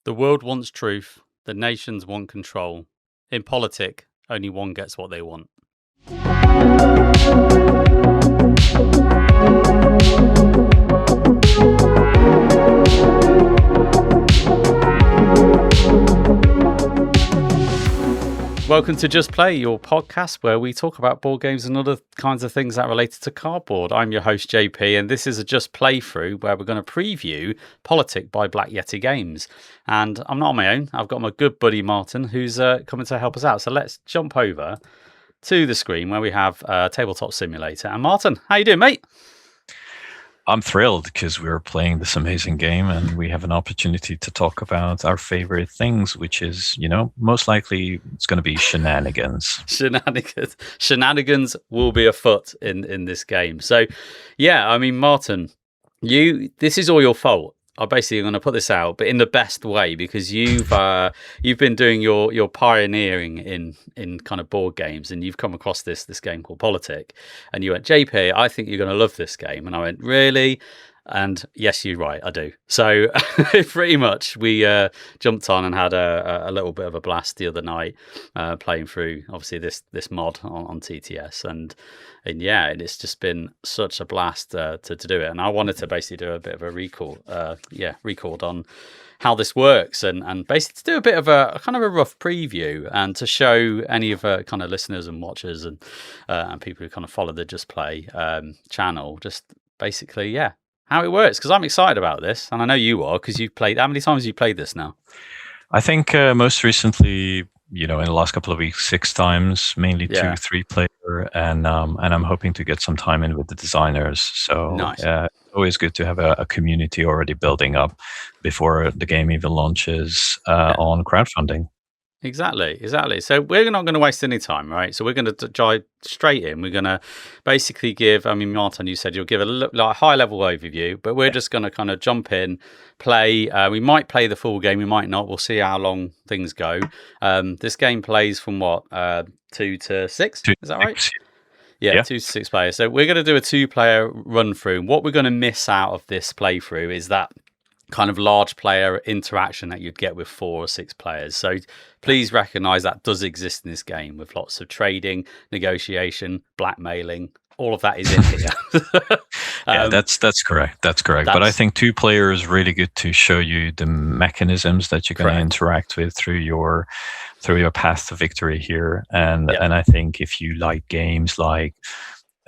The world wants truth. The nations want control. In politic, only one gets what they want. Welcome to Just Play, your podcast where we talk about board games and other kinds of things that are related to cardboard. I'm your host, JP, and this is a Just Playthrough where we're going to preview Politik by Black Yeti Games. And I'm not on my own. I've got my good buddy, Marton, who's coming to help us out. So let's jump over to the screen where we have Tabletop Simulator. And Marton, how you doing, mate? I'm thrilled because we're playing this amazing game and we have an opportunity to talk about our favorite things, which is, most likely it's going to be shenanigans. Shenanigans will be afoot in this game. So, yeah, I mean, Marton, this is all your fault. I'm basically going to put this out, but in the best way, because you've been doing your pioneering in kind of board games, and you've come across this game called Politik, and you went, JP, I think you're going to love this game, and I went, really? And yes, you're right, I do. So pretty much we jumped on and had a little bit of a blast the other night playing through, obviously, this mod on TTS. And yeah, it's just been such a blast to do it. And I wanted to basically do a bit of a record on how this works and basically to do a bit of a kind of a rough preview and to show any of kind of listeners and watchers and people who kind of follow the Just Play channel, just basically, how it works, because I'm excited about this, and I know you are, because you've played. How many times have you played this now? I think most recently, in the last couple of weeks, 6 times, mainly 2-3 player, and I'm hoping to get some time in with the designers. So nice. It's always good to have a community already building up before the game even launches on crowdfunding. Exactly. So we're not going to waste any time, right? So we're going to dive straight in. We're going to basically give, Marton, you said you'll give a high-level overview, but we're just going to kind of jump in, play. We might play the full game, we might not. We'll see how long things go. This game plays from what, 2 to 6? Is that right? Yeah, 2 to 6 players. So we're going to do a 2-player run-through. What we're going to miss out of this playthrough is that kind of large player interaction that you'd get with 4 or 6 players. So please recognize that does exist in this game with lots of trading, negotiation, blackmailing. All of that is in here. That's correct. But I think 2 players really good to show you the mechanisms that you're going to interact with through your path to victory here. And I think if you like games like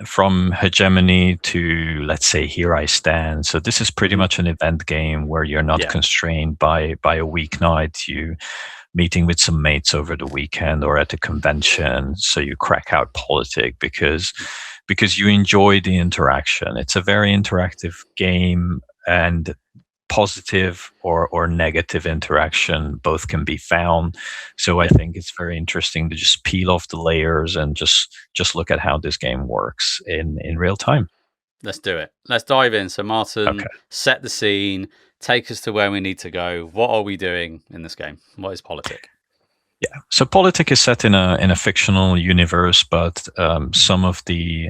from hegemony to, let's say, Here I Stand. So this is pretty much an event game where you're not constrained by a weeknight. You meeting with some mates over the weekend or at a convention. So you crack out Politik because you enjoy the interaction. It's a very interactive game, and positive or negative interaction both can be found. So I think it's very interesting to just peel off the layers and just look at how this game works in real time. Let's do it. Let's dive in. So Marton, set the scene, take us to where we need to go. What are we doing in this game? What is Politik? Yeah, so Politik is set in a fictional universe, but some of the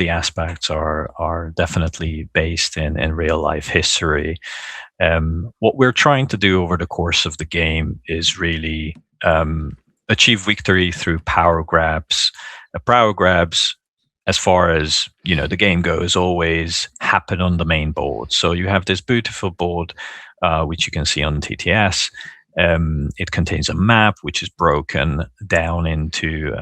aspects are definitely based in real life history. What we're trying to do over the course of the game is really achieve victory through power grabs. Power grabs, as far as the game goes, always happen on the main board. So you have this beautiful board, which you can see on TTS. It contains a map which is broken down into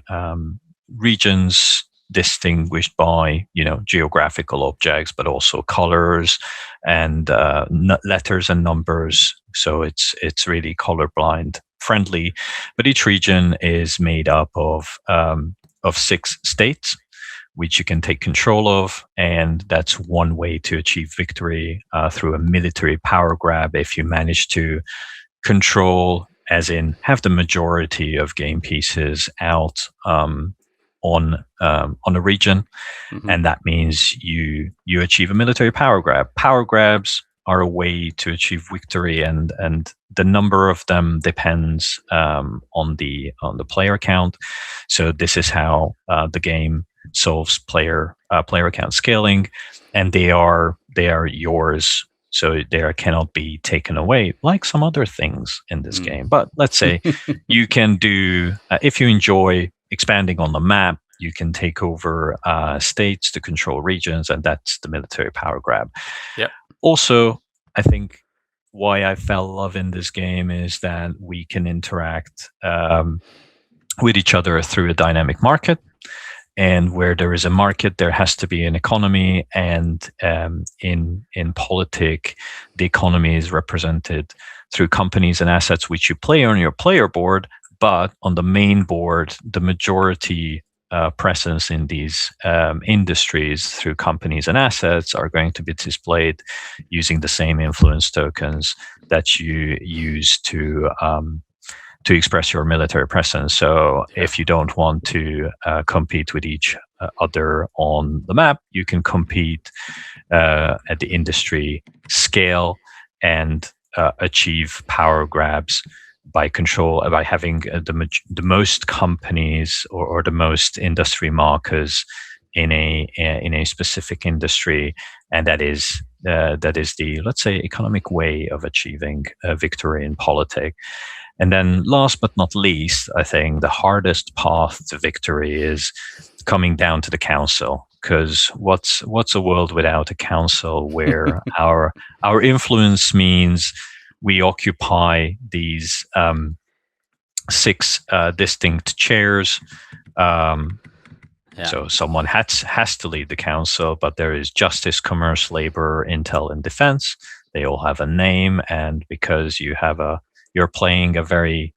regions distinguished by geographical objects, but also colors and letters and numbers. So it's really colorblind friendly. But each region is made up of 6 states, which you can take control of, and that's one way to achieve victory through a military power grab if you manage to control, as in have the majority of game pieces out on a region, and that means you achieve a military power grab. Power grabs are a way to achieve victory, and the number of them depends on the player count. So this is how the game solves player count scaling, and they are yours so they cannot be taken away like some other things in this game. But let's say you can do, if you enjoy expanding on the map, you can take over states to control regions, and that's the military power grab. Yep. Also, I think why I fell in love in this game is that we can interact with each other through a dynamic market. And where there is a market, there has to be an economy. And in Politik, the economy is represented through companies and assets which you play on your player board. But on the main board, the majority presence in these industries through companies and assets are going to be displayed using the same influence tokens that you use to express your military presence. So if you don't want to compete with each other on the map, you can compete at the industry scale and achieve power grabs by having the most companies or the most industry markers in a specific industry, and that is the, let's say, economic way of achieving a victory in Politik. And then last but not least, I think the hardest path to victory is coming down to the council. Because what's a world without a council where our influence means we occupy these 6 distinct chairs. So someone has to lead the council, but there is justice, commerce, labor, intel, and defense. They all have a name, and because you're playing a very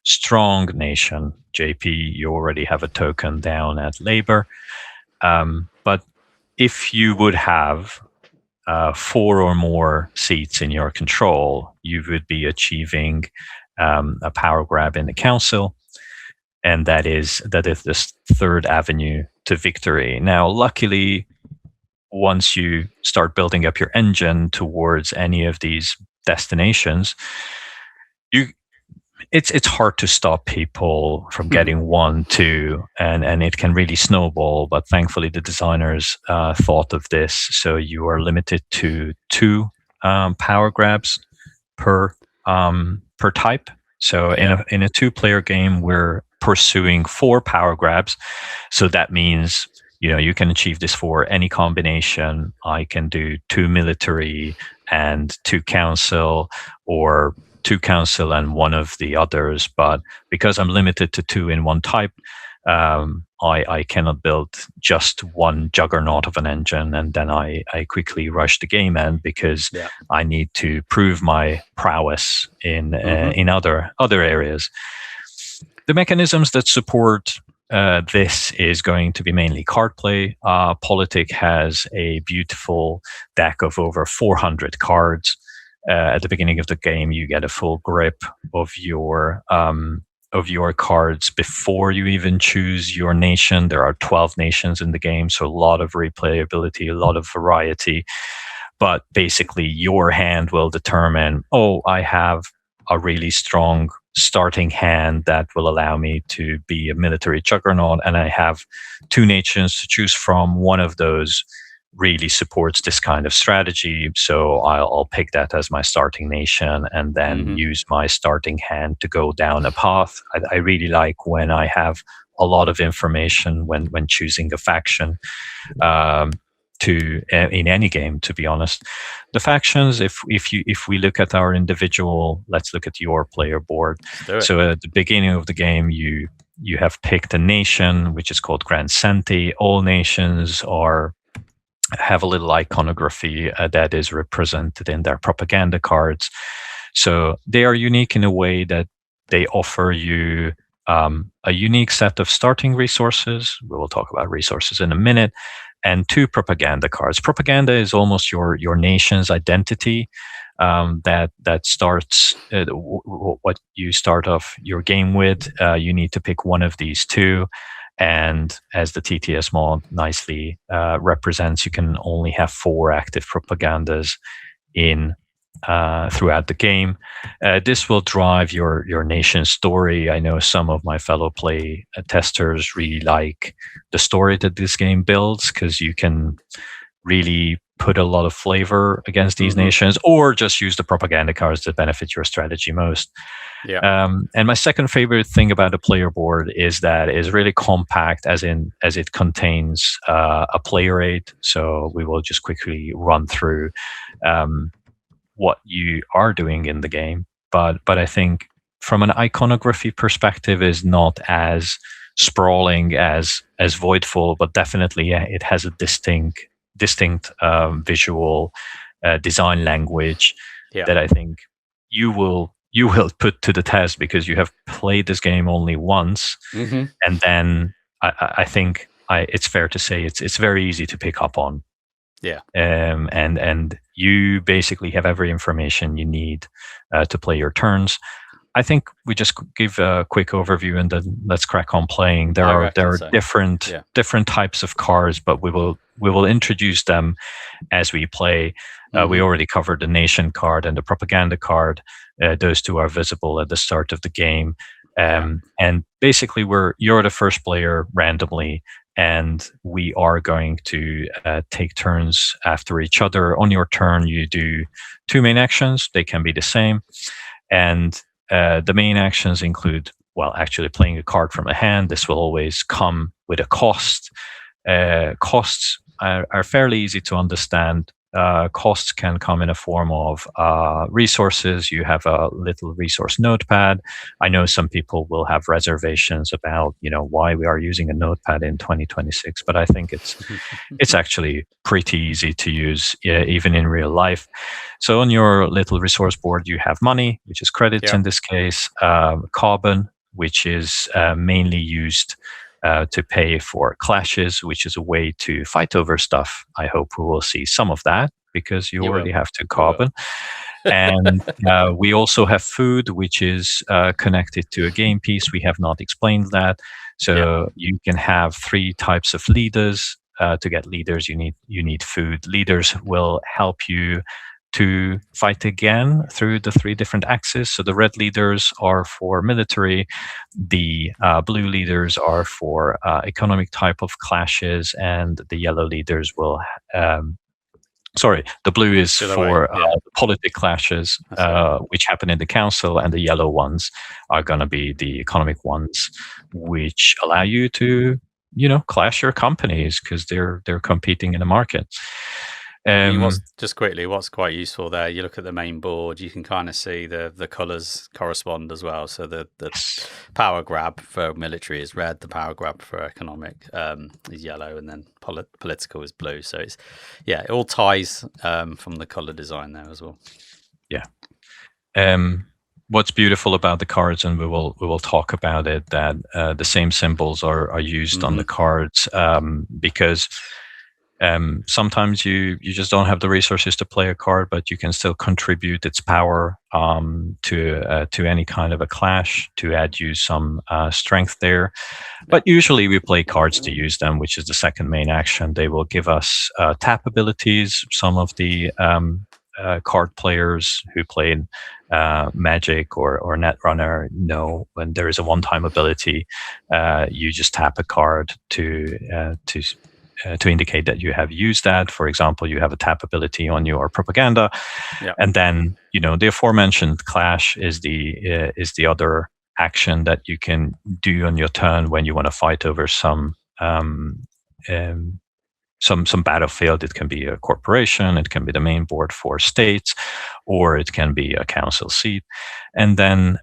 strong nation, JP, you already have a token down at labor. But if you would have 4 or more seats in your control, you would be achieving a power grab in the council, and that is this third avenue to victory. Now, luckily, once you start building up your engine towards any of these destinations, it's hard to stop people from getting 1, 2, and it can really snowball. But thankfully, the designers thought of this, so you are limited to 2 power grabs per type. So in a 2-player game, we're pursuing 4 power grabs. So that means you can achieve this for any combination. I can do 2 military and 2 council, or 2 council and 1 of the others, but because I'm limited to 2 in one type, I cannot build just 1 juggernaut of an engine, and then I quickly rush the game end because I need to prove my prowess in other areas. The mechanisms that support this is going to be mainly card play. Politik has a beautiful deck of over 400 cards. At the beginning of the game, you get a full grip of your cards before you even choose your nation. There are 12 nations in the game, so a lot of replayability, a lot of variety. But basically, your hand will determine, I have a really strong starting hand that will allow me to be a military juggernaut, and I have 2 nations to choose from. One of those really supports this kind of strategy, so I'll pick that as my starting nation and then use my starting hand to go down a path. I really like when I have a lot of information when choosing a faction in any game, to be honest. The factions, if we look at our individual, let's look at your player board. So at the beginning of the game, you have picked a nation which is called Gran Santi. All nations have a little iconography that is represented in their propaganda cards. So they are unique in a way that they offer you a unique set of starting resources. We will talk about resources in a minute. And 2 propaganda cards. Propaganda is almost your nation's identity. That starts what you start off your game with. You need to pick one of these 2. And as the TTS mod nicely represents, you can only have 4 active propagandas throughout the game. This will drive your nation's story. I know some of my fellow play testers really like the story that this game builds, because you can really put a lot of flavor against these nations, or just use the propaganda cards that benefit your strategy most. Yeah. And my second favorite thing about a player board is that it's really compact, as it contains a player aid. So we will just quickly run through what you are doing in the game. But I think from an iconography perspective, is not as sprawling as Voidfall, but definitely it has a distinct visual design language that I think you will put to the test, because you have played this game only once, and then I think it's fair to say it's very easy to pick up on. Yeah. And you basically have every information you need to play your turns. I think we just give a quick overview and then let's crack on playing. There are different types of cards, but we will introduce them as we play. We already covered the nation card and the propaganda card. Those two are visible at the start of the game. And basically you're the first player randomly, and we are going to take turns after each other. On your turn, you do 2 main actions. They can be the same. And the main actions include, actually playing a card from a hand. This will always come with a cost. Costs are fairly easy to understand. Costs can come in a form of resources. You have a little resource notepad. I know some people will have reservations about, why we are using a notepad in 2026, but I think it's actually pretty easy to use, even in real life. So on your little resource board, you have money, which is credits in this case, carbon, which is mainly used to pay for clashes, which is a way to fight over stuff. I hope we will see some of that, because you already have 2 carbon. And we also have food, which is connected to a game piece. We have not explained that. So you can have 3 types of leaders. To get leaders, you need food. Leaders will help you to fight again through the 3 different axes. So the red leaders are for military, the blue leaders are for economic type of clashes, and the yellow leaders will the blue is for politic clashes, which happen in the council, and the yellow ones are going to be the economic ones, which allow you to clash your companies because they're competing in the market. What's quite useful there, you look at the main board, you can kind of see the colours correspond as well. So the power grab for military is red, the power grab for economic is yellow, and then political is blue. So it all ties from the colour design there as well. Yeah. What's beautiful about the cards, and we will talk about it, that the same symbols are used on the cards, because sometimes you just don't have the resources to play a card, but you can still contribute its power to any kind of a clash to add you some strength there. But usually we play cards to use them, which is the second main action. They will give us tap abilities. Some of the card players who played Magic or Netrunner know when there is a one-time ability, you just tap a card to indicate that you have used that. For example, you have a tap ability on your propaganda, and then the aforementioned clash is the other action that you can do on your turn when you want to fight over some battlefield. It can be a corporation, it can be the main board for states, or it can be a council seat, and then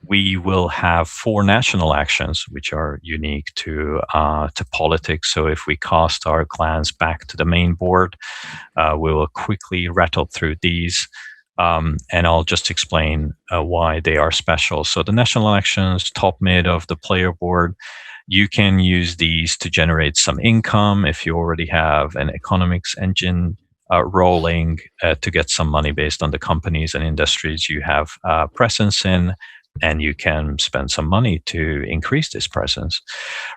we will have 4 national actions, which are unique to politics. So if we cast our clans back to the main board, we will quickly rattle through these, and I'll just explain why they are special. So the national actions, top mid of the player board, you can use these to generate some income if you already have an economics engine rolling, to get some money based on the companies and industries you have presence in, and you can spend some money to increase this presence.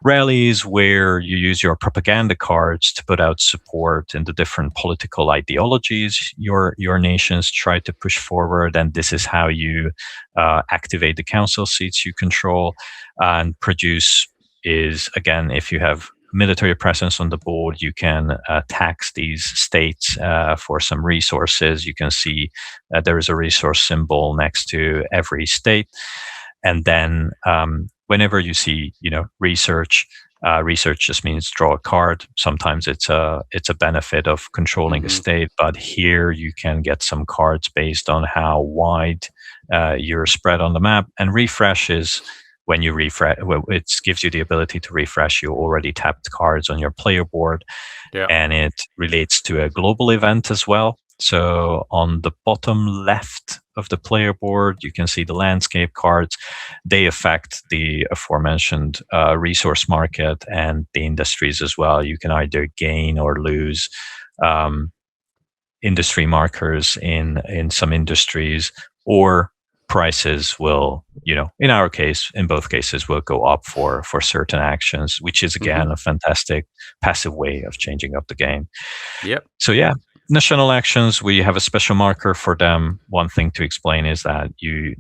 Rallies, where you use your propaganda cards to put out support in the different political ideologies your nations try to push forward, and this is how you activate the council seats you control. And produce is, again, if you have military presence on the board, you can tax these states for some resources. You can see there is a resource symbol next to every state. And then whenever you see, research, research just means draw a card. Sometimes it's a benefit of controlling a state, but here you can get some cards based on how wide you're spread on the map. And refresh is when you refresh. Well, it gives you the ability to refresh your already tapped cards on your player board, and it relates to a global event as well. So on the bottom left of the player board, you can see the landscape cards. They affect the aforementioned resource market and the industries as well. You can either gain or lose industry markers in some industries, or prices will, in our case, in both cases, will go up for certain actions, which is again a fantastic passive way of changing up the game. So yeah. National actions, we have a special marker for them. One thing to explain is that you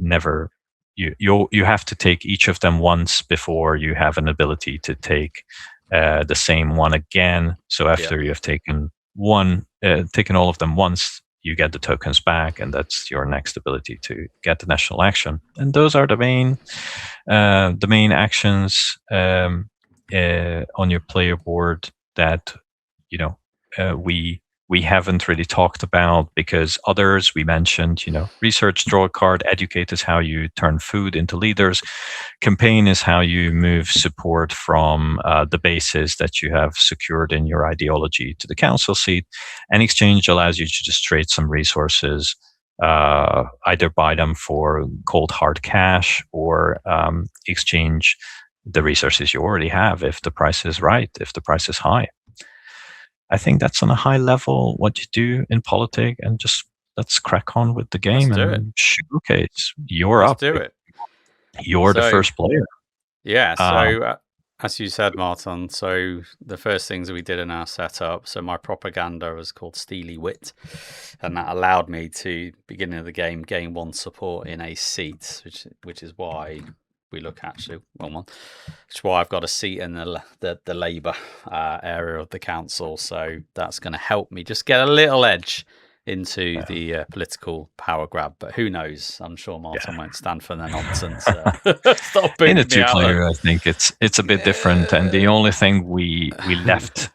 have to take each of them once before you have an ability to take the same one again. So after you have taken all of them once, you get the tokens back, and that's your next ability to get the national action. And those are the main actions on your player board that we haven't really talked about, because others we mentioned, research, draw a card, educate is how you turn food into leaders. Campaign is how you move support from the bases that you have secured in your ideology to the council seat. And exchange allows you to just trade some resources, either buy them for cold hard cash, or exchange the resources you already have if the price is right, if the price is high. I think that's on a high level what you do in Politik, and just let's crack on with the game and showcase. You're Let's up. do it. You're the first player. Yeah. So as you said, Marton, so the first things that we did in our setup, so my propaganda was called Steely Wit, and that allowed me to, beginning of the game, gain 1 support in a seat, which is why we look actually wrong one. Which is why I've got a seat in the Labour area of the council. So that's going to help me just get a little edge into the political power grab. But who knows? I'm sure Marton won't stand for the nonsense. Stop in a 2-player, I think it's a bit different. And the only thing we left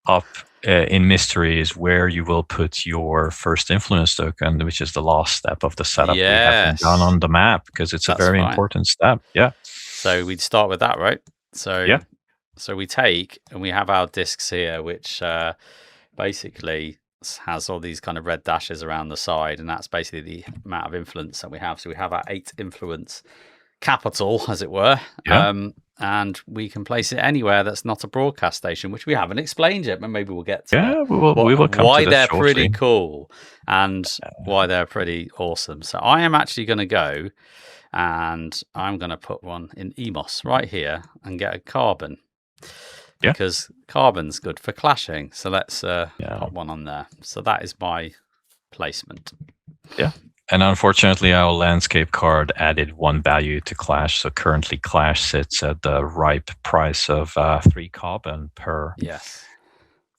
up in mystery is where you will put your first influence token, which is the last step of the setup. We haven't done on the map, because it's a very important step. So we'd start with that, right? So so we take, and we have our discs here, which basically has all these kind of red dashes around the side, and that's basically the amount of influence that we have. So we have our 8 influence capital, as it were. And we can place it anywhere that's not a broadcast station, which we haven't explained yet, but maybe we'll get to we will come why to this they're shortly. pretty cool and why they're pretty awesome. So I am actually going to go, and I'm going to put one in Emos right here and get a carbon, because carbon's good for clashing. So let's put one on there. So that is my placement. And unfortunately, our landscape card added 1 value to Clash. So currently, Clash sits at the ripe price of 3 carbon per. Yes.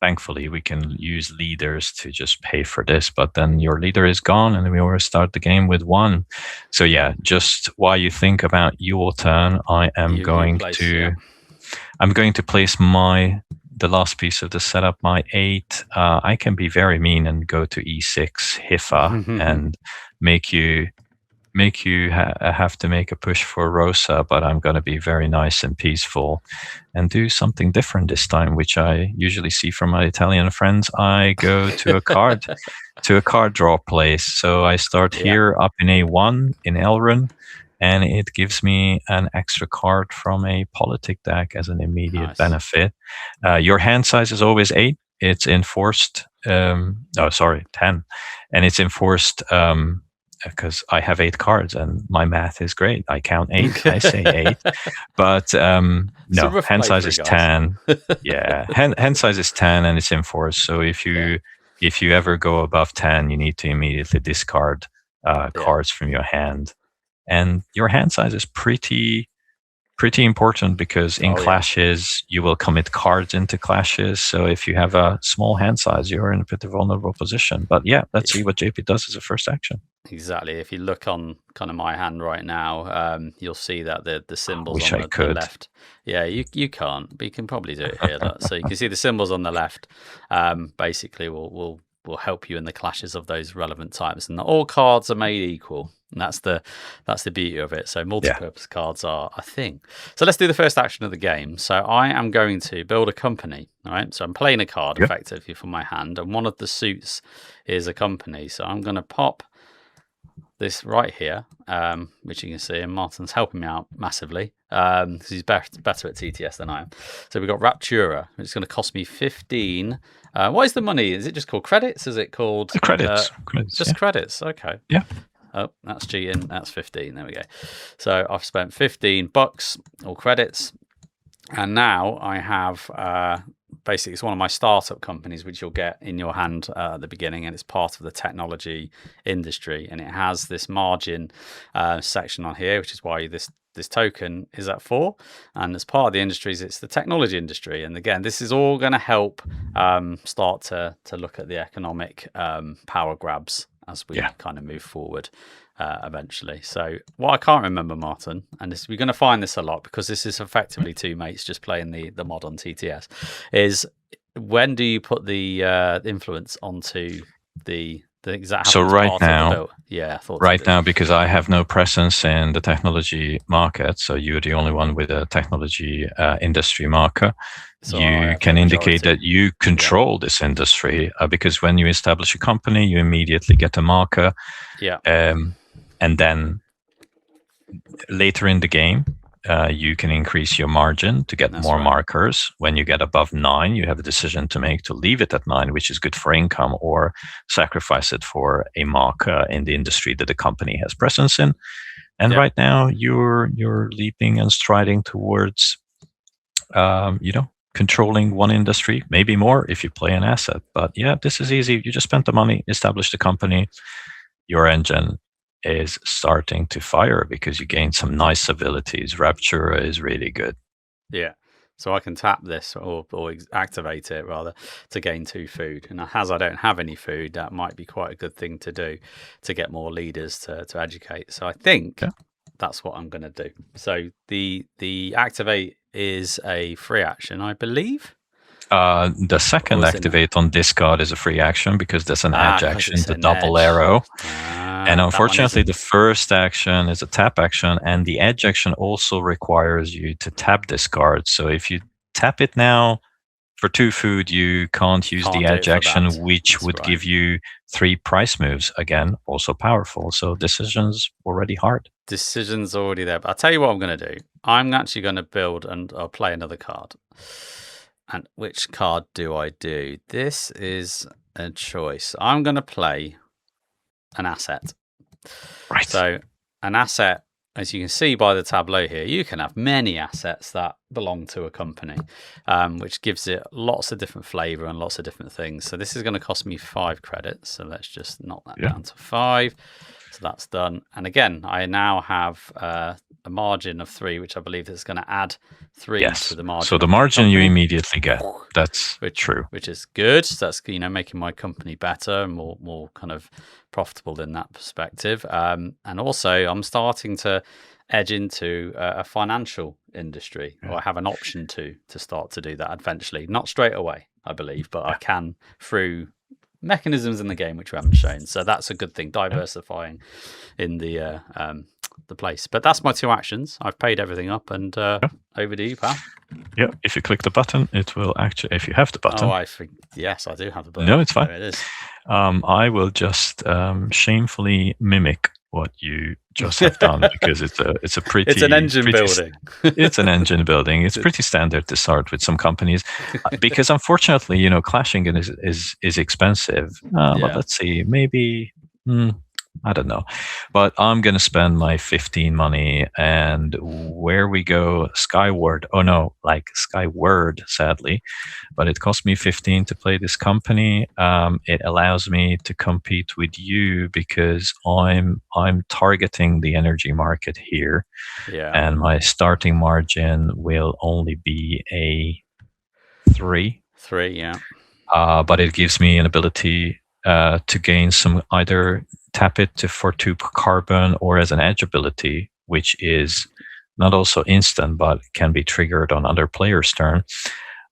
Thankfully, we can use leaders to just pay for this, but then your leader is gone, and we always start the game with 1. So just while you think about your turn, I am going to place the last piece of the setup, my 8. I can be very mean and go to E6 Hiffa and make you have to make a push for Rosa, but I'm going to be very nice and peaceful and do something different this time, which I usually see from my Italian friends. I go to a card draw place. So I start here up in A1 in Elrond, and it gives me an extra card from a Politik deck as an immediate benefit. Your hand size is always 8. It's enforced. 10, and it's enforced because I have 8 cards, and my math is great. I count 8. I say 8, but no, hand size is 10. Hand size is 10, and it's enforced. So if you ever go above 10, you need to immediately discard cards from your hand. And your hand size is pretty pretty important because in clashes, you will commit cards into clashes. So if you have a small hand size, you're in a pretty vulnerable position. But yeah, let's see what JP does as a first action. Exactly. If you look on kind of my hand right now, you'll see that the symbols on the left. Yeah, you can't, but you can probably do it here. So you can see the symbols on the left. Basically, will help you in the clashes of those relevant types, and all cards are made equal. And that's the beauty of it. So multi-purpose cards are a thing. So let's do the first action of the game. So I am going to build a company. All right. So I'm playing a card effectively from my hand, and one of the suits is a company. So I'm going to pop this right here, which you can see, and Martin's helping me out massively because he's better at TTS than I am. So we've got Raptura, which is going to cost me 15. What is the money? Is it just called credits? Is it called credits? Just credits. Okay. Yeah. Oh, that's cheating. That's 15. There we go. So I've spent $15 or credits, and now I have basically it's one of my startup companies, which you'll get in your hand at the beginning, and it's part of the technology industry, and it has this margin section on here, which is why this token is at 4. And as part of the industries, it's the technology industry. And again, this is all going to help start to look at the economic power grabs as we kind of move forward eventually. So what I can't remember, Martin, and we're going to find this a lot because this is effectively two mates just playing the mod on TTS, is when do you put the influence onto the exact? So right now, because I have no presence in the technology market, so you're the only one with a technology industry marker. So you can indicate that you control this industry because when you establish a company, you immediately get a marker. Yeah. And then later in the game, you can increase your margin to get more markers. When you get above 9, you have a decision to make to leave it at 9, which is good for income, or sacrifice it for a marker in the industry that the company has presence in. And right now, you're leaping and striding towards, controlling one industry, maybe more if you play an asset. But yeah, this is easy. You just spent the money, established the company, your engine is starting to fire because you gain some nice abilities. Rapture is really good. Yeah. So I can tap this or activate it rather to gain 2 food. And as I don't have any food, that might be quite a good thing to do to get more leaders to educate. So I think that's what I'm going to do. So the activate is a free action, I believe. The second activate on this card is a free action because there's an edge action, the double arrow. And unfortunately, the first action is a tap action, and the edge action also requires you to tap this card. So if you tap it now for 2 food, you can't use the edge action, which would give you 3 price moves. Again, also powerful. So decisions already hard. Decisions already there. But I'll tell you what I'm going to do. I'm actually going to build and I'll play another card. And which card do I do? This is a choice. I'm going to play an asset. Right. So an asset, as you can see by the tableau here, you can have many assets that belong to a company, which gives it lots of different flavor and lots of different things. So this is going to cost me 5 credits. So let's just knock that down to 5. So that's done. And again, I now have a margin of 3, which I believe is going to add 3 to the margin. So the margin you immediately get. That's true. Which is good. So that's making my company better and more kind of profitable in that perspective. And also, I'm starting to edge into a financial industry, or I have an option to start to do that eventually. Not straight away, I believe, but I can through mechanisms in the game which we haven't shown. So that's a good thing, diversifying in the place. But that's my 2 actions. I've paid everything up, and over to you, pal. Yeah, if you click the button, it will actually, if you have the button. Yes, I do have the button. No, it's fine. There it is. I will just shamefully mimic what you just have done because it's a pretty. It's an engine building. It's an engine building. It's pretty standard to start with some companies because unfortunately, clashing is expensive. But let's see, maybe. I don't know, but I'm going to spend my 15 money, and where we go skyward. Oh no, like skyward, sadly. But it cost me 15 to play this company. It allows me to compete with you because I'm targeting the energy market here, and my starting margin will only be a 3. 3, yeah. But it gives me an ability to gain some, either tap it for 2 carbon or as an edge ability, which is not also instant but can be triggered on other players' turn.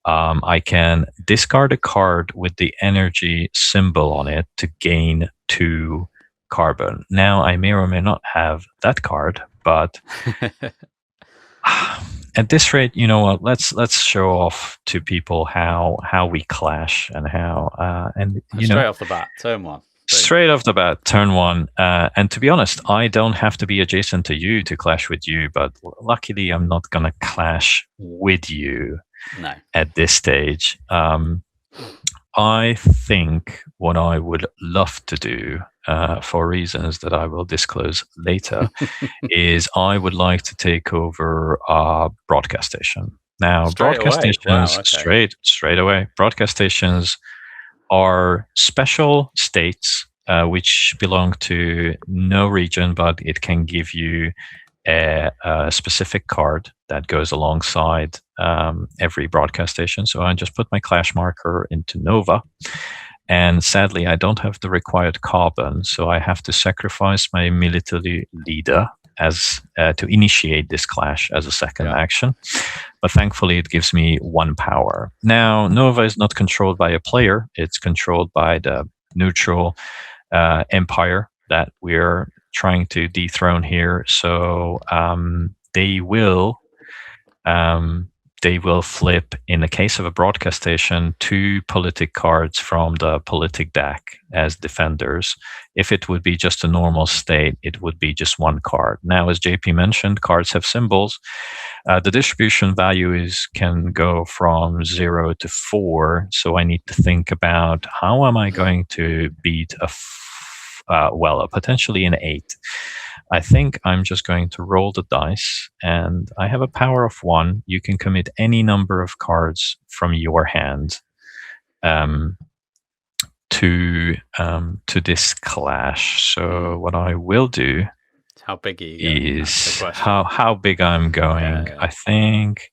I can discard a card with the energy symbol on it to gain 2 carbon. Now, I may or may not have that card, but at this rate, you know what? Let's show off to people how we clash and how and you straight know, off the bat, turn 1. Straight off the bat, turn 1. And to be honest, I don't have to be adjacent to you to clash with you, but luckily I'm not going to clash with you at this stage. I think what I would love to do, for reasons that I will disclose later, is I would like to take over a broadcast station. Now, broadcast stations, straight away. Broadcast stations are special states which belong to no region, but it can give you a specific card that goes alongside every broadcast station. So I just put my clash marker into Nova. And sadly, I don't have the required carbon, so I have to sacrifice my military leader as to initiate this clash as a second action. But thankfully, it gives me 1 power. Now, Nova is not controlled by a player. It's controlled by the neutral empire that we're trying to dethrone here. So they will flip, in the case of a broadcast station, 2 Politik cards from the Politik deck as defenders. If it would be just a normal state, it would be just 1 card. Now, as JP mentioned, cards have symbols. The distribution value can go from 0 to 4. So I need to think about how am I going to beat potentially an 8. I think I'm just going to roll the dice, and I have a power of 1. You can commit any number of cards from your hand to this clash. So what I will do, how big are you is how big I'm going. I think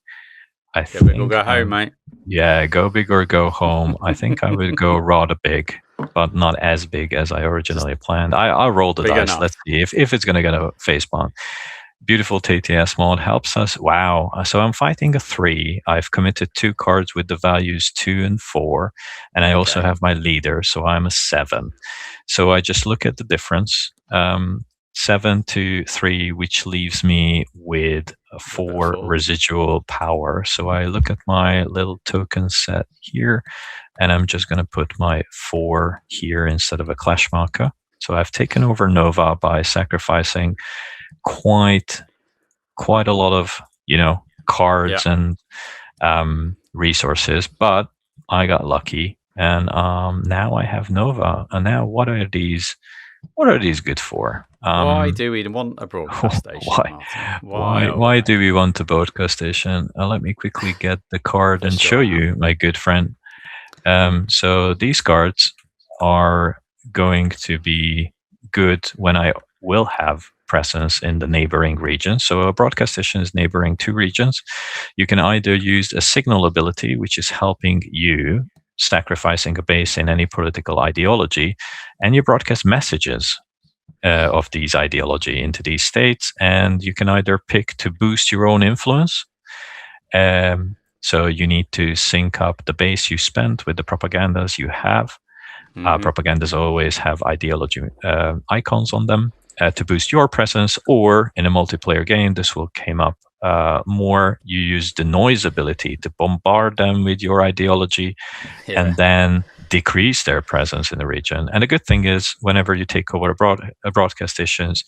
go big or go home, mate. Yeah, go big or go home. I think I would go rather big, but not as big as I originally planned. I'll roll the dice. Enough. Let's see if it's going to get a facepalm. Beautiful TTS mod helps us. Wow. So I'm fighting a 3. I've committed 2 cards with the values 2 and 4. And I also have my leader, so I'm a 7. So I just look at the difference. 7 to 3, which leaves me with 4 residual power. So I look at my little token set here, and I'm just going to put my 4 here instead of a clash marker. So I've taken over Nova by sacrificing quite a lot of cards and resources, but I got lucky, and now I have Nova. And now, what are these good for? Why do we want a broadcast station? Why do we want a broadcast station? Let me quickly get the card and show you, my good friend. So these cards are going to be good when I will have presence in the neighboring region. So a broadcast station is neighboring 2 regions. You can either use a signal ability, which is helping you, sacrificing a base in any political ideology, and you broadcast messages of these ideology into these states, and you can either pick to boost your own influence. So you need to sync up the base you spent with the propagandas you have. Propagandas always have ideology icons on them to boost your presence, or in a multiplayer game, this will come up more. You use the noise ability to bombard them with your ideology and then decrease their presence in the region. And the good thing is, whenever you take over a broadcast stations,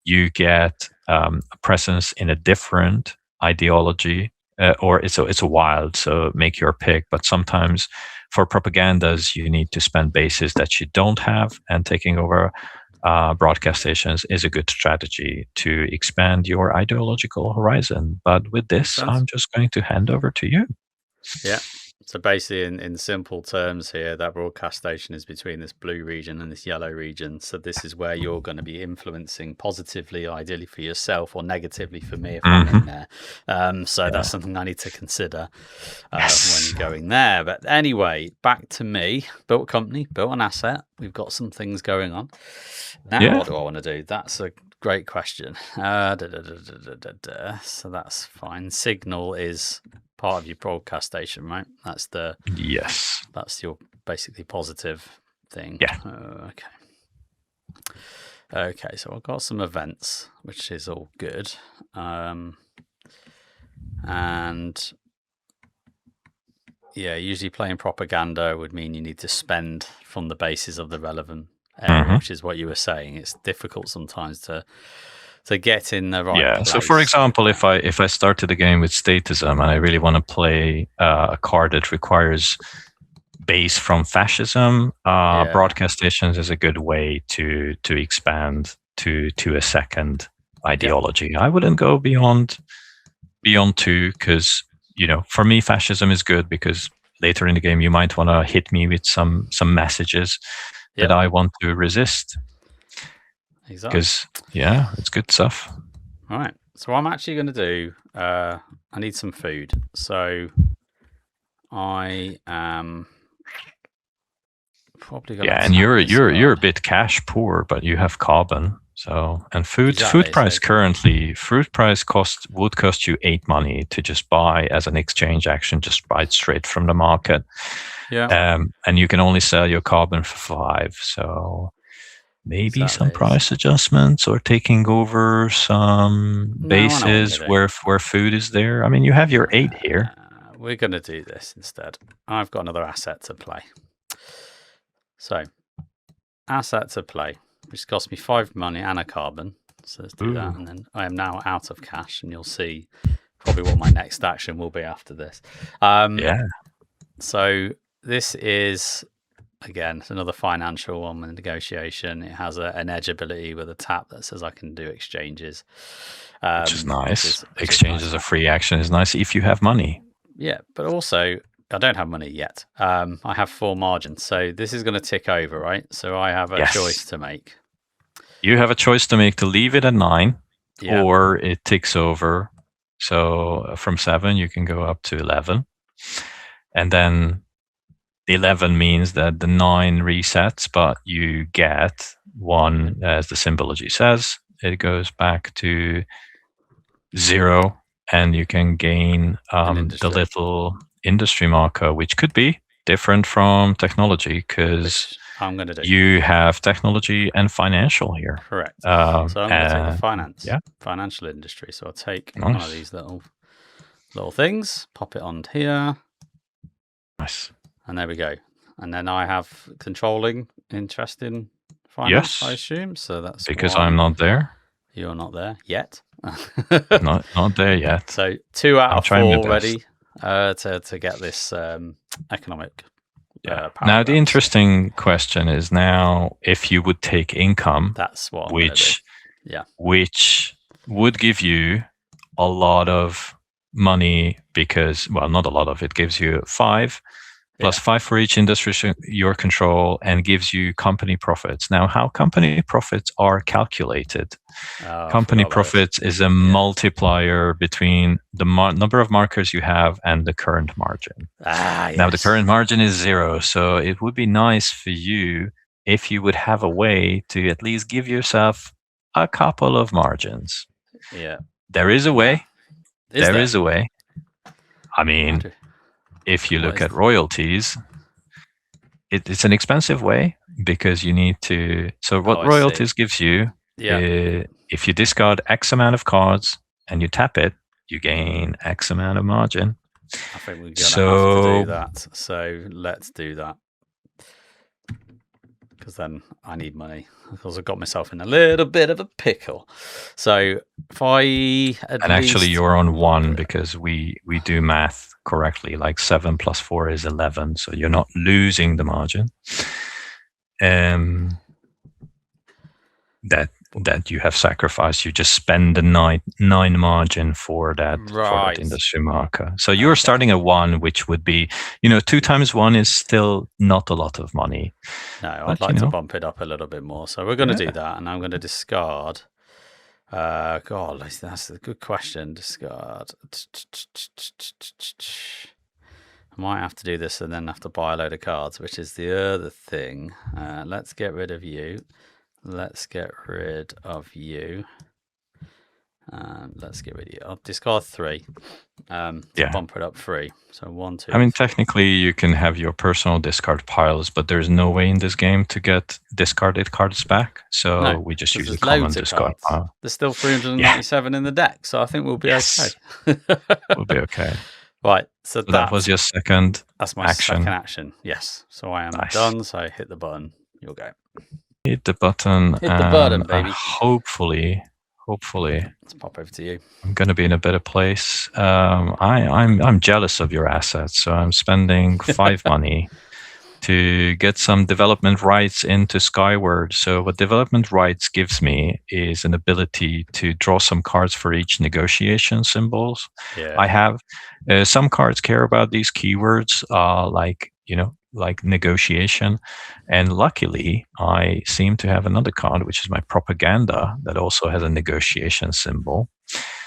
you get a presence in a different ideology, or it's a wild, so make your pick. But sometimes for propagandas, you need to spend bases that you don't have, and taking over broadcast stations is a good strategy to expand your ideological horizon. But with this, I'm just going to hand over to you. Yeah. So basically, in simple terms here, that broadcast station is between this blue region and this yellow region. So this is where you're going to be influencing positively, ideally for yourself, or negatively for me if I'm in there. So that's something I need to consider when going there. But anyway, back to me. Built a company, built an asset. We've got some things going on. Now, what do I want to do? That's a great question. So that's fine. Signal is part of your broadcast station, right? That's the That's your basically positive thing. Yeah. Okay. So I've got some events, which is all good, and yeah, usually playing propaganda would mean you need to spend from the basis of the relevant area, which is what you were saying. It's difficult sometimes to get in the right place. So for example, if I started a game with statism and I really want to play a card that requires base from fascism, broadcast stations is a good way to expand to a second ideology. I wouldn't go beyond 2 because, for me, fascism is good because later in the game you might want to hit me with some messages that I want to resist. Exactly. Because, it's good stuff. All right. So what I'm actually going to do, I need some food. So I am probably going to... Yeah, and you're a bit cash poor, but you have carbon. So, and food price currently, fruit price would cost you 8 money to just buy as an exchange action, just buy it straight from the market. Yeah. And you can only sell your carbon for 5. So maybe some price adjustments or taking over some bases where food is there. I mean, you have your 8 here. We're going to do this instead. I've got another asset to play. So, asset to play, which cost me 5 money and a carbon. So let's do that. And then I am now out of cash, and you'll see probably what my next action will be after this. So this is... Again, it's another financial one with a negotiation. It has an edge ability with a tap that says I can do exchanges. Which is nice. Exchange as a free action is nice if you have money. Yeah, but also, I don't have money yet. I have 4 margins. So this is going to tick over, right? So I have a choice to make. You have a choice to make to leave it at 9 or it ticks over. So from 7, you can go up to 11. And then... the 11 means that the 9 resets, but you get 1, as the symbology says. It goes back to 0, and you can gain the little industry marker, which could be different from technology because I'm going to do. You have technology and financial here. Correct. So I'm going to take the finance, financial industry. So I'll take one of these little things, pop it on here. Nice. And there we go. And then I have controlling interest in finance, I assume. So that's because I'm not there. You're not there yet. not there yet. So 2 out of 4 already to get this economic. Now the interesting question is now if you would take income. That's what. Which would give you a lot of money because not a lot of it gives you 5. Plus 5 for each industry your control and gives you company profits. Now, how company profits are calculated? Company profits is a multiplier between the number of markers you have and the current margin. Now, the current margin is 0, so it would be nice for you if you would have a way to at least give yourself a couple of margins. Yeah. There is a way. There is a way. I mean... if you look at royalties, it's an expensive way because you need to... So what royalties gives you, if you discard X amount of cards and you tap it, you gain X amount of margin. I think we're going to have to do that. So let's do that. Because then I need money. Because I've got myself in a little bit of a pickle. So if I... actually you're on 1 because we do math correctly. Like 7 plus 4 is 11. So you're not losing the margin. that you have sacrificed. You just spend the nine margin for that industry marker. So you're starting at 1, which would be, 2 times 1 is still not a lot of money. No, I'd like to bump it up a little bit more. So we're going to do that, and I'm going to discard. God, that's a good question. Discard. I might have to do this and then have to buy a load of cards, which is the other thing. Let's get rid of you. Let's get rid of you. Let's get rid of you. I'll discard 3. Bump it up 3. So 1, 2. I mean, technically, you can have your personal discard piles, but there's no way in this game to get discarded cards back. So we just use a common discard pile. There's still 397 in the deck, so I think we'll be okay. We'll be okay. Right. So that was your second action. That's my second action. Yes. So I am done. So hit the button. You'll go. Hit the button. Hit the button, baby. Hopefully, let's pop over to you. I'm going to be in a better place. I'm jealous of your assets, so I'm spending 5 money to get some development rights into Skyward. So what development rights gives me is an ability to draw some cards for each negotiation symbols. I have. Some cards care about these keywords, like negotiation. And luckily, I seem to have another card, which is my propaganda, that also has a negotiation symbol.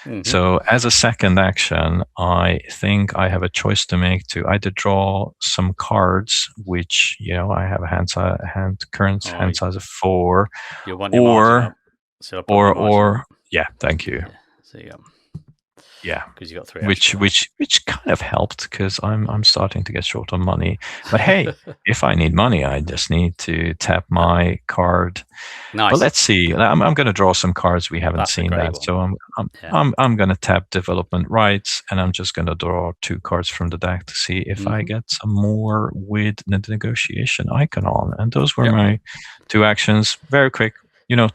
Mm-hmm. So as a second action, I think I have a choice to make to either draw some cards, which, I have a current hand size of 4, or thank you. Yeah, so you go. Yeah, because you got 3. Which kind of helped because I'm starting to get short on money. But hey, if I need money, I just need to tap my card. Nice. But let's see. I'm going to draw some cards. We haven't seen that, so I'm going to tap development rights, and I'm just going to draw 2 cards from the deck to see if I get some more with the negotiation icon on. And those were my 2 actions. Very quick.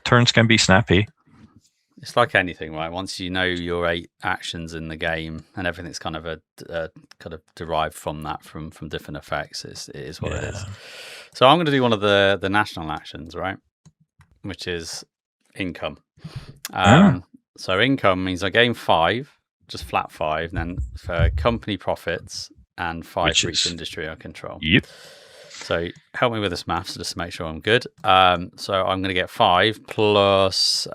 Turns can be snappy. It's like anything, right? Once you know your 8 actions in the game and everything's kind of kind of derived from that, from different effects, it is what it is. So I'm going to do one of the national actions, right? Which is income. So income means I gain 5, just flat 5, and then for company profits and 5 for each industry I control. Yep. So help me with this maths just to make sure I'm good. So I'm going to get 5 plus.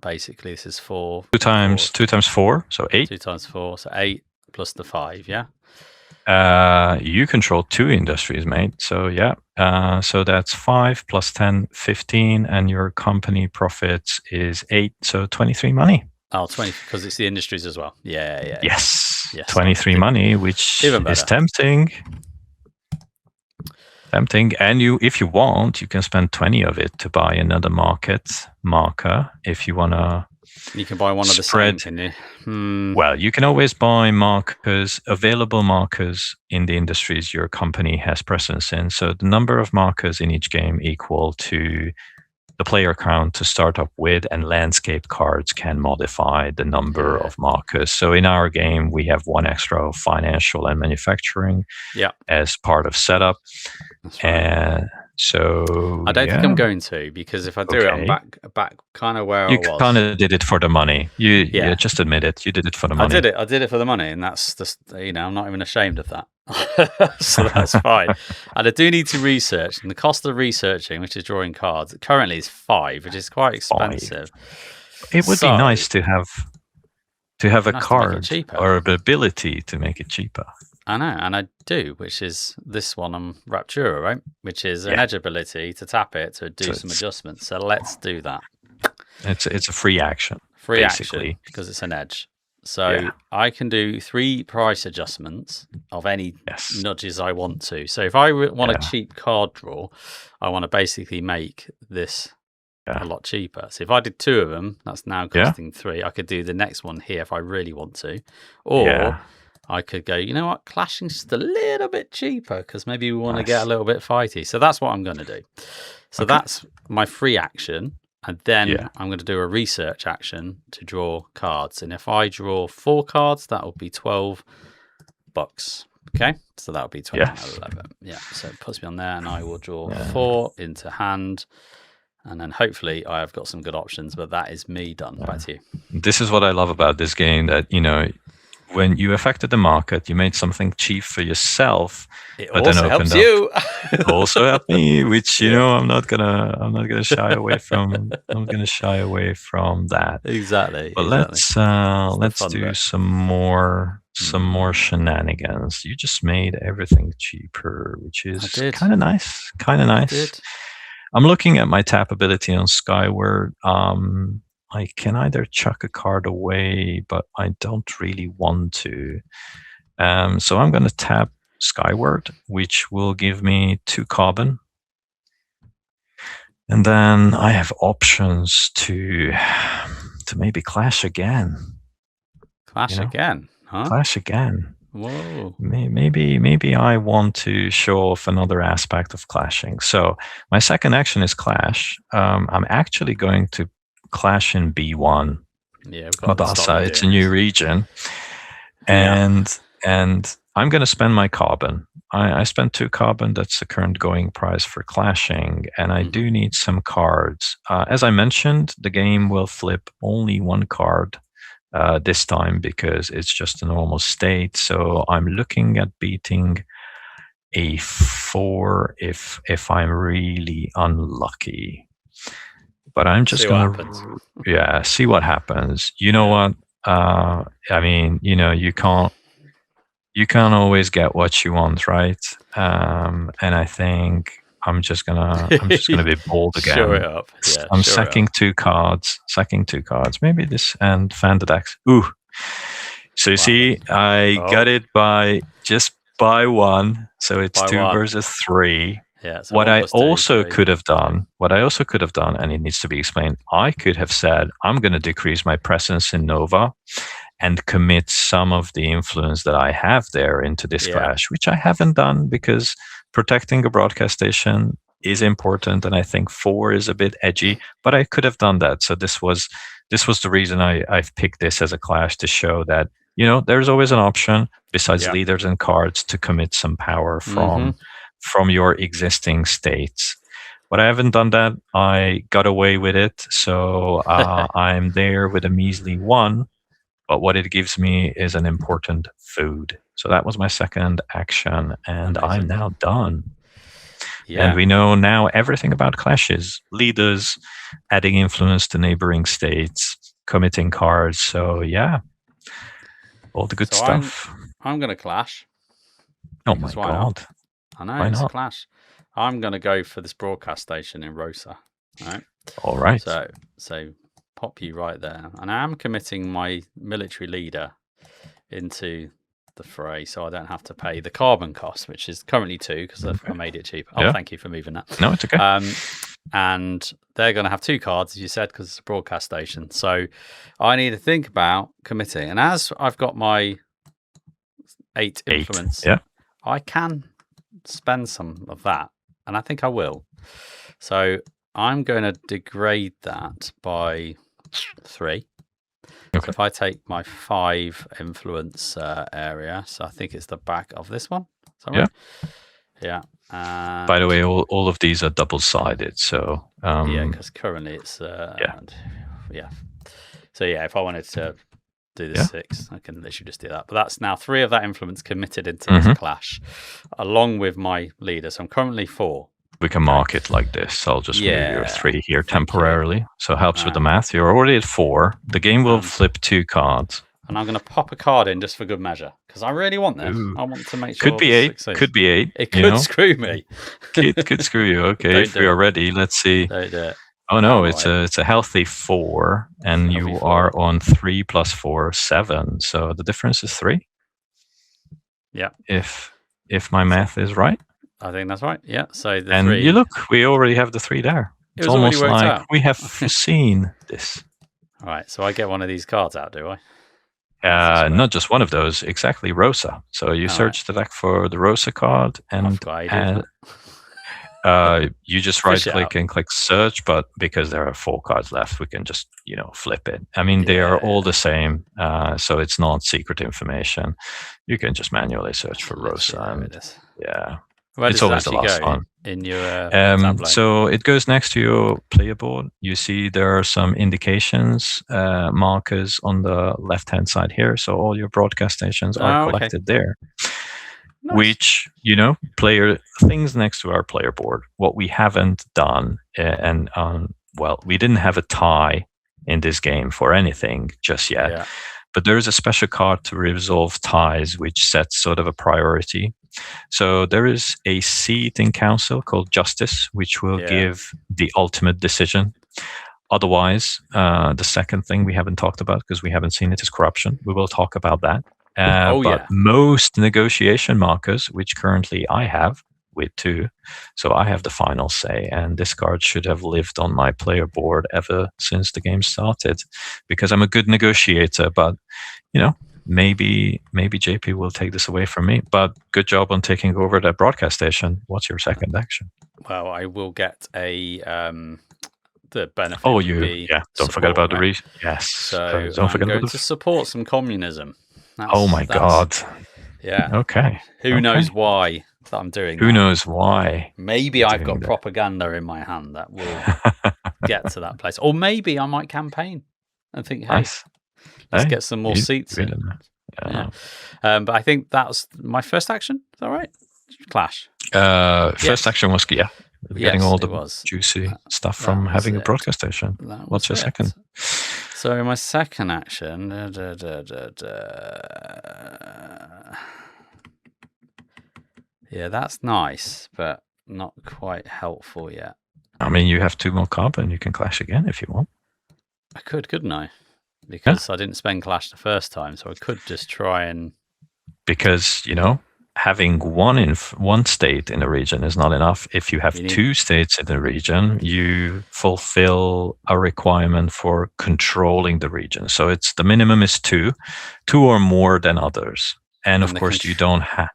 Basically, this is 4. 2 times 4, so 8. 2 times 4, so 8 plus the 5, yeah? You control 2 industries, mate. So, so that's 5 plus 10, 15, and your company profits is 8, so 23 money. Oh, 20, because it's the industries as well. Yeah. Yes 23 money, which is tempting. And if you want, you can spend 20 of it to buy another marker if you want to. You can buy one of the same, can you? Well, you can always buy available markers in the industries your company has presence in. So the number of markers in each game equal to the player count to start up with, and landscape cards can modify the number of markers. So in our game, we have 1 extra of financial and manufacturing as part of setup. That's right. So I don't think I'm going to, because if I do it, I'm back kind of where I was. You kind of did it for the money. You just admit it. You did it for the money. I did it for the money, and that's just, I'm not even ashamed of that. So that's fine. And I do need to research, and the cost of researching, which is drawing cards, currently is 5, which is quite expensive. 5. It would be nice to have a card or the ability to make it cheaper. I know, and I do, which is this one on Raptura, right? Which is an edge ability to tap it to do some adjustments. So let's do that. It's a free action. Action, because it's an edge. So I can do 3 price adjustments of any nudges I want to. So if I want a cheap card draw, I want to basically make this a lot cheaper. So if I did 2 of them, that's now costing 3. I could do the next one here if I really want to. Or I could go, you know what, clashing's just a little bit cheaper because maybe we want to get a little bit fighty. So that's what I'm going to do. So that's my free action. And then I'm going to do a research action to draw cards. And if I draw 4 cards, that will be $12. Okay, so that will be 11. Yeah, so it puts me on there, and I will draw 4 into hand. and then hopefully I have got some good options. But that is me done. Back to you. This is what I love about this game, that when you affected the market, you made something cheap for yourself. It but also then helps opened you. It also helped me, which I'm not gonna shy away from. I'm gonna shy away from that. Exactly. But let's do bit. some more shenanigans. You just made everything cheaper, which is kind of nice. I'm looking at my tap ability on Skyward. I can either chuck a card away, but I don't really want to. So I'm going to tap Skyward, which will give me 2 carbon. And then I have options to maybe clash again. Again, huh? Clash again. Whoa. Maybe I want to show off another aspect of clashing. So my second action is clash. I'm actually going to clash in B1. Yeah, Madasa, it's a new region. And I'm going to spend my carbon. I spent 2 carbon. That's the current going price for clashing. And I do need some cards. As I mentioned, the game will flip only 1 card this time because it's just a normal state. So I'm looking at beating a 4 if I'm really unlucky. But I'm just going to see what happens. You know what? I mean, you can't always get what you want, right? And I think I'm just gonna be bold again. Show it up. Yeah, I'm sacking 2 cards. Maybe this and fan the decks. Ooh. So you see, I got it by 1. So it's 2 versus 3. Yeah, so what I also could have done, and it needs to be explained, I could have said, I'm going to decrease my presence in Nova and commit some of the influence that I have there into this clash, which I haven't done because protecting a broadcast station is important, and I think 4 is a bit edgy, but I could have done that. So this was the reason I've picked this as a clash, to show that, there's always an option besides leaders and cards to commit some power from your existing states. But I haven't done that. I got away with it. So I'm there with a measly 1. But what it gives me is an important food. So that was my second action. And I'm now done. Yeah. And we know now everything about clashes. Leaders, adding influence to neighboring states, committing cards. So yeah, all the good stuff. I'm going to clash. Oh my God. I know, it's a clash. I'm going to go for this broadcast station in Rosa. All right. So pop you right there. And I am committing my military leader into the fray, so I don't have to pay the carbon cost, which is currently 2 because I made it cheap. Oh, thank you for moving that. No, it's okay. And they're going to have 2 cards, as you said, because it's a broadcast station. So I need to think about committing. And as I've got my 8 influence, I can spend some of that, and I think I will. So I'm going to degrade that by 3. So if I take my 5 influence area, so I think it's the back of this one. Yeah. By the way, all of these are double-sided, so because currently it's So if I wanted to do the 6, I can literally just do that. But that's now 3 of that influence committed into this clash, along with my leader. So I'm currently 4. We can mark it like this. I'll just move your 3 here temporarily. So it helps with the math. You're already at 4. The game will flip 2 cards. And I'm going to pop a card in just for good measure, because I really want this. I want to make sure. Could be 8. Could be 8. It could screw me. It could screw you. Okay, if we are ready, let's see. Don't do it. Oh no, it's a healthy 4, and you are on 3 plus 4, 7. So the difference is 3. Yeah. If my math is right. I think that's right. Yeah. So the and 3. You look, we already have the 3 there. It's almost like we have seen this. All right. So I get one of these cards out, do I? Not just one of those. Exactly, Rosa. So you search the deck for the Rosa card, and you just right-click and click search, but because there are 4 cards left, we can just, flip it. I mean, they are all the same, so it's not secret information. You can just manually search for Rosa. Where It's does it always the actually last go one. in your tableau? So it goes next to your player board. You see there are some indications, markers on the left-hand side here. So all your broadcast stations are collected there, Nice. which, player things next to our player board. What we haven't done, we didn't have a tie in this game for anything just yet. Yeah. But there is a special card to resolve ties, which sets sort of a priority. So there is a seat in council called Justice, which will give the ultimate decision. Otherwise, the second thing we haven't talked about because we haven't seen it is corruption. We will talk about that. But most negotiation markers, which currently I have with 2, so I have the final say. And this card should have lived on my player board ever since the game started, because I'm a good negotiator. But maybe JP will take this away from me. But good job on taking over that broadcast station. What's your second action? Well, I will get the benefit. Oh, don't forget about the reason. Yes. So don't forget about to support some communism. Oh my God. Yeah. Okay. Who knows why that I'm doing Who knows why? Maybe I've got propaganda in my hand that will get to that place. Or maybe I might campaign and think, hey, let's get some more seats in. Yeah. But I think that's my first action. Is that right? Clash. First action was, getting all the juicy stuff from having a broadcast station. What's your second? So my second action... Yeah, that's nice, but not quite helpful yet. I mean, you have 2 more carbon. You can clash again if you want. I could, couldn't I? Because I didn't spend clash the first time, so I could just try and... Because, having one state in the region is not enough. If you have 2 states in the region, you fulfill a requirement for controlling the region. So the minimum is 2 or more than others. And of course, you don't have...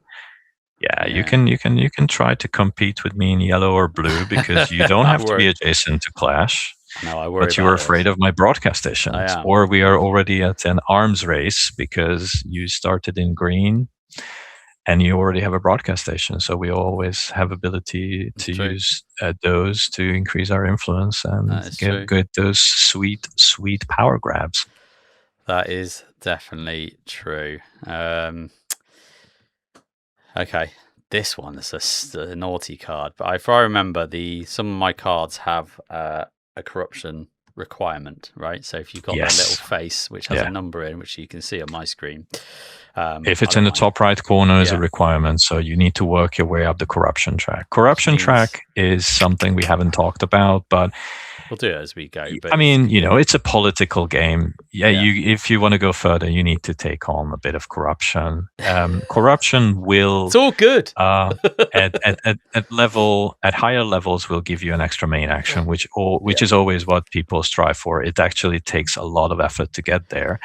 You can try to compete with me in yellow or blue because you don't have to be adjacent to clash. No, I worry. But you are afraid of my broadcast stations, or we are already at an arms race because you started in green, and you already have a broadcast station. So we always have ability to use those to increase our influence and get those sweet power grabs. That is definitely true. Okay, this one is a naughty card, but if I remember, some of my cards have a corruption requirement, right? So if you've got that little face which has a number in, which you can see on my screen, if it's in the top right corner, is a requirement. So you need to work your way up the corruption track. Corruption track is something we haven't talked about, but we'll do it as we go. But I mean, it's a political game. If you want to go further, you need to take on a bit of corruption. Corruption will... It's all good. At higher levels will give you an extra main action, which is always what people strive for. It actually takes a lot of effort to get there.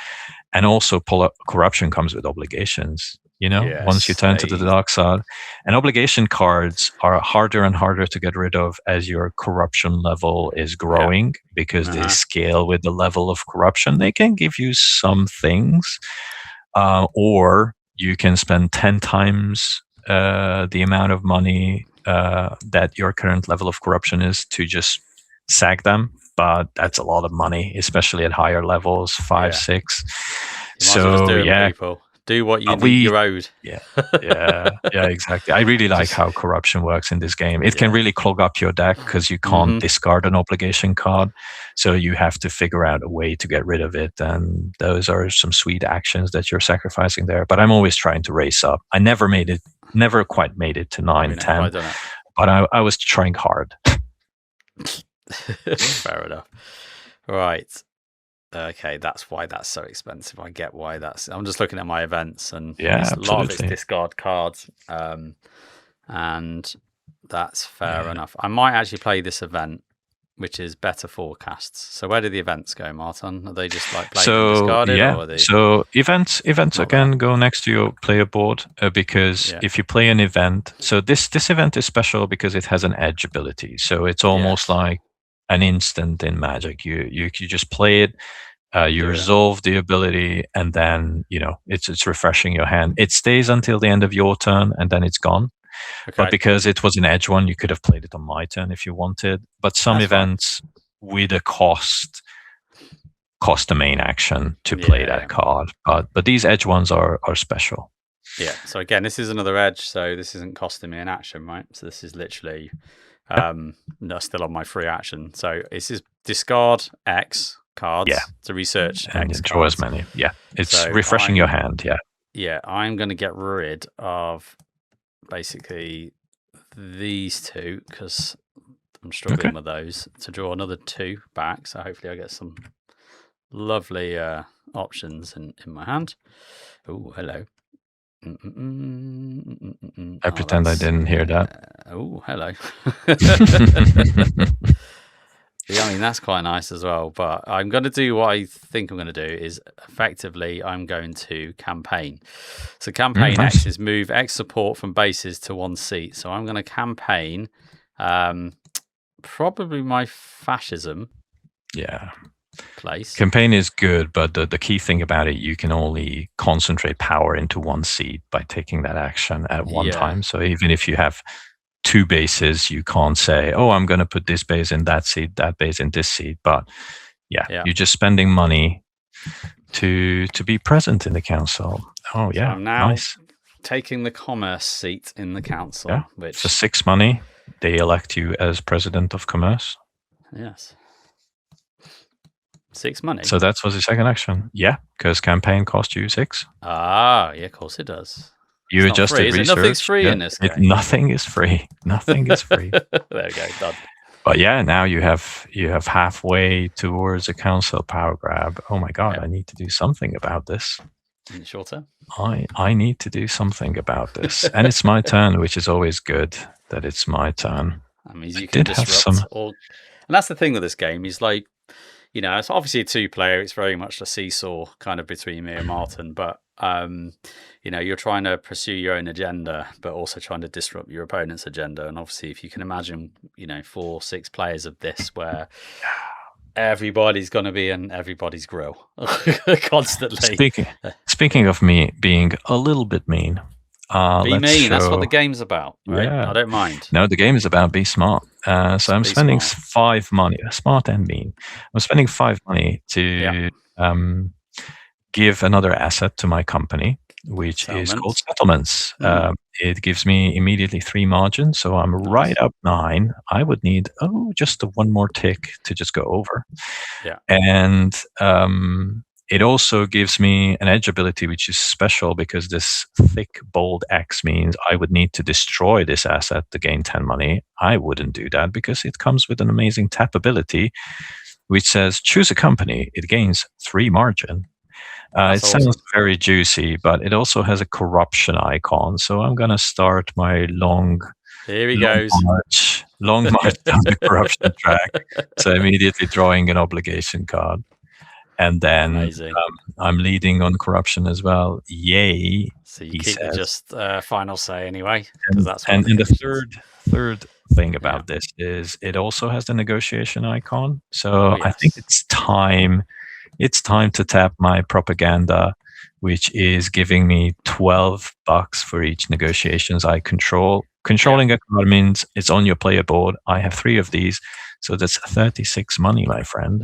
And also corruption comes with obligations. Once you turn to the dark side, and obligation cards are harder and harder to get rid of as your corruption level is growing, because they scale with the level of corruption. They can give you some things, or you can spend 10 times the amount of money that your current level of corruption is to just sack them. But that's a lot of money, especially at higher levels, 5, 6. So people. Do what you're owed. Yeah, exactly. I really like how corruption works in this game. It can really clog up your deck because you can't discard an obligation card. So you have to figure out a way to get rid of it. And those are some sweet actions that you're sacrificing there. But I'm always trying to race up. I never quite made it to 9, 10. But I was trying hard. Fair enough. Right. Okay, that's why that's so expensive. I get why that's... I'm just looking at my events, and a lot of it's discard cards, and that's fair enough. I might actually play this event, which is better forecasts. So where do the events go, Marton? Are they just like played and discarded? Or are they... So events again go next to your player board, because if you play an event... So this event is special because it has an edge ability. So it's almost like an instant in Magic. You just play it, you resolve the ability, and then it's refreshing your hand. It stays until the end of your turn, and then it's gone. But because it was an edge one, you could have played it on my turn if you wanted. But some events with a cost the main action to play that card. But these edge ones are special. Yeah. So again, this is another edge. So this isn't costing me an action, right? So this is literally still on my free action. So this is discard X cards to research and X draw cards. as many. Yeah. It's refreshing your hand. Yeah. Yeah. I'm going to get rid of basically these two because I'm struggling with those to draw another 2 back. So hopefully I get some lovely options in my hand. Oh, hello. I pretend I didn't hear that. Oh, hello. Yeah, I mean, that's quite nice as well. But I'm going to do what I think I'm going to do is effectively I'm going to campaign. So campaign X is move X support from bases to 1 seat. So I'm going to campaign probably my fascism. Yeah. Place. Campaign is good, but the key thing about it, you can only concentrate power into 1 seat by taking that action at one time. So even if you have 2 bases, you can't say, oh, I'm going to put this base in that seat, that base in this seat. But you're just spending money to be present in the council. Oh, yeah. So I'm now taking the commerce seat in the council. Which for 6 money, they elect you as president of commerce. Yes. 6 money. So that was the second action. Yeah, because campaign cost you 6. Ah, yeah, of course it does. You adjusted research. Nothing's free in this game. Nothing is free. Nothing is free. There we go, done. But now you have halfway towards a council power grab. Oh my god, I need to do something about this. Shorter. I need to do something about this, and it's my turn, which is always good that it's my turn. That means you can disrupt and that's the thing with this game. Is like, it's obviously a 2-player. It's very much a seesaw kind of between me and Martin. But, you're trying to pursue your own agenda, but also trying to disrupt your opponent's agenda. And obviously, if you can imagine, 4-6 players of this where everybody's going to be in everybody's grill constantly. Speaking of me being a little bit mean. Be mean. That's what the game's about, right? Yeah. I don't mind. No, the game is about be smart. So I'm spending 5 money, smart and mean. I'm spending 5 money to give another asset to my company, which is called settlements. It gives me immediately 3 margin, so I'm right up 9. I would need just 1 more tick to just go over. Yeah, and it also gives me an edge ability, which is special because this thick, bold X means I would need to destroy this asset to gain 10 money. I wouldn't do that because it comes with an amazing tap ability, which says choose a company. It gains 3 margin. It sounds very juicy, but it also has a corruption icon. So I'm going to start my long march down the corruption track. So immediately drawing an obligation card. And then I'm leading on corruption as well. Yay! So you keep just final say anyway. And the third thing about this is it also has the negotiation icon. So I think it's time. It's time to tap my propaganda, which is giving me $12 for each negotiations I control. Controlling a card means it's on your player board. I have 3 of these, so that's 36 money, my friend.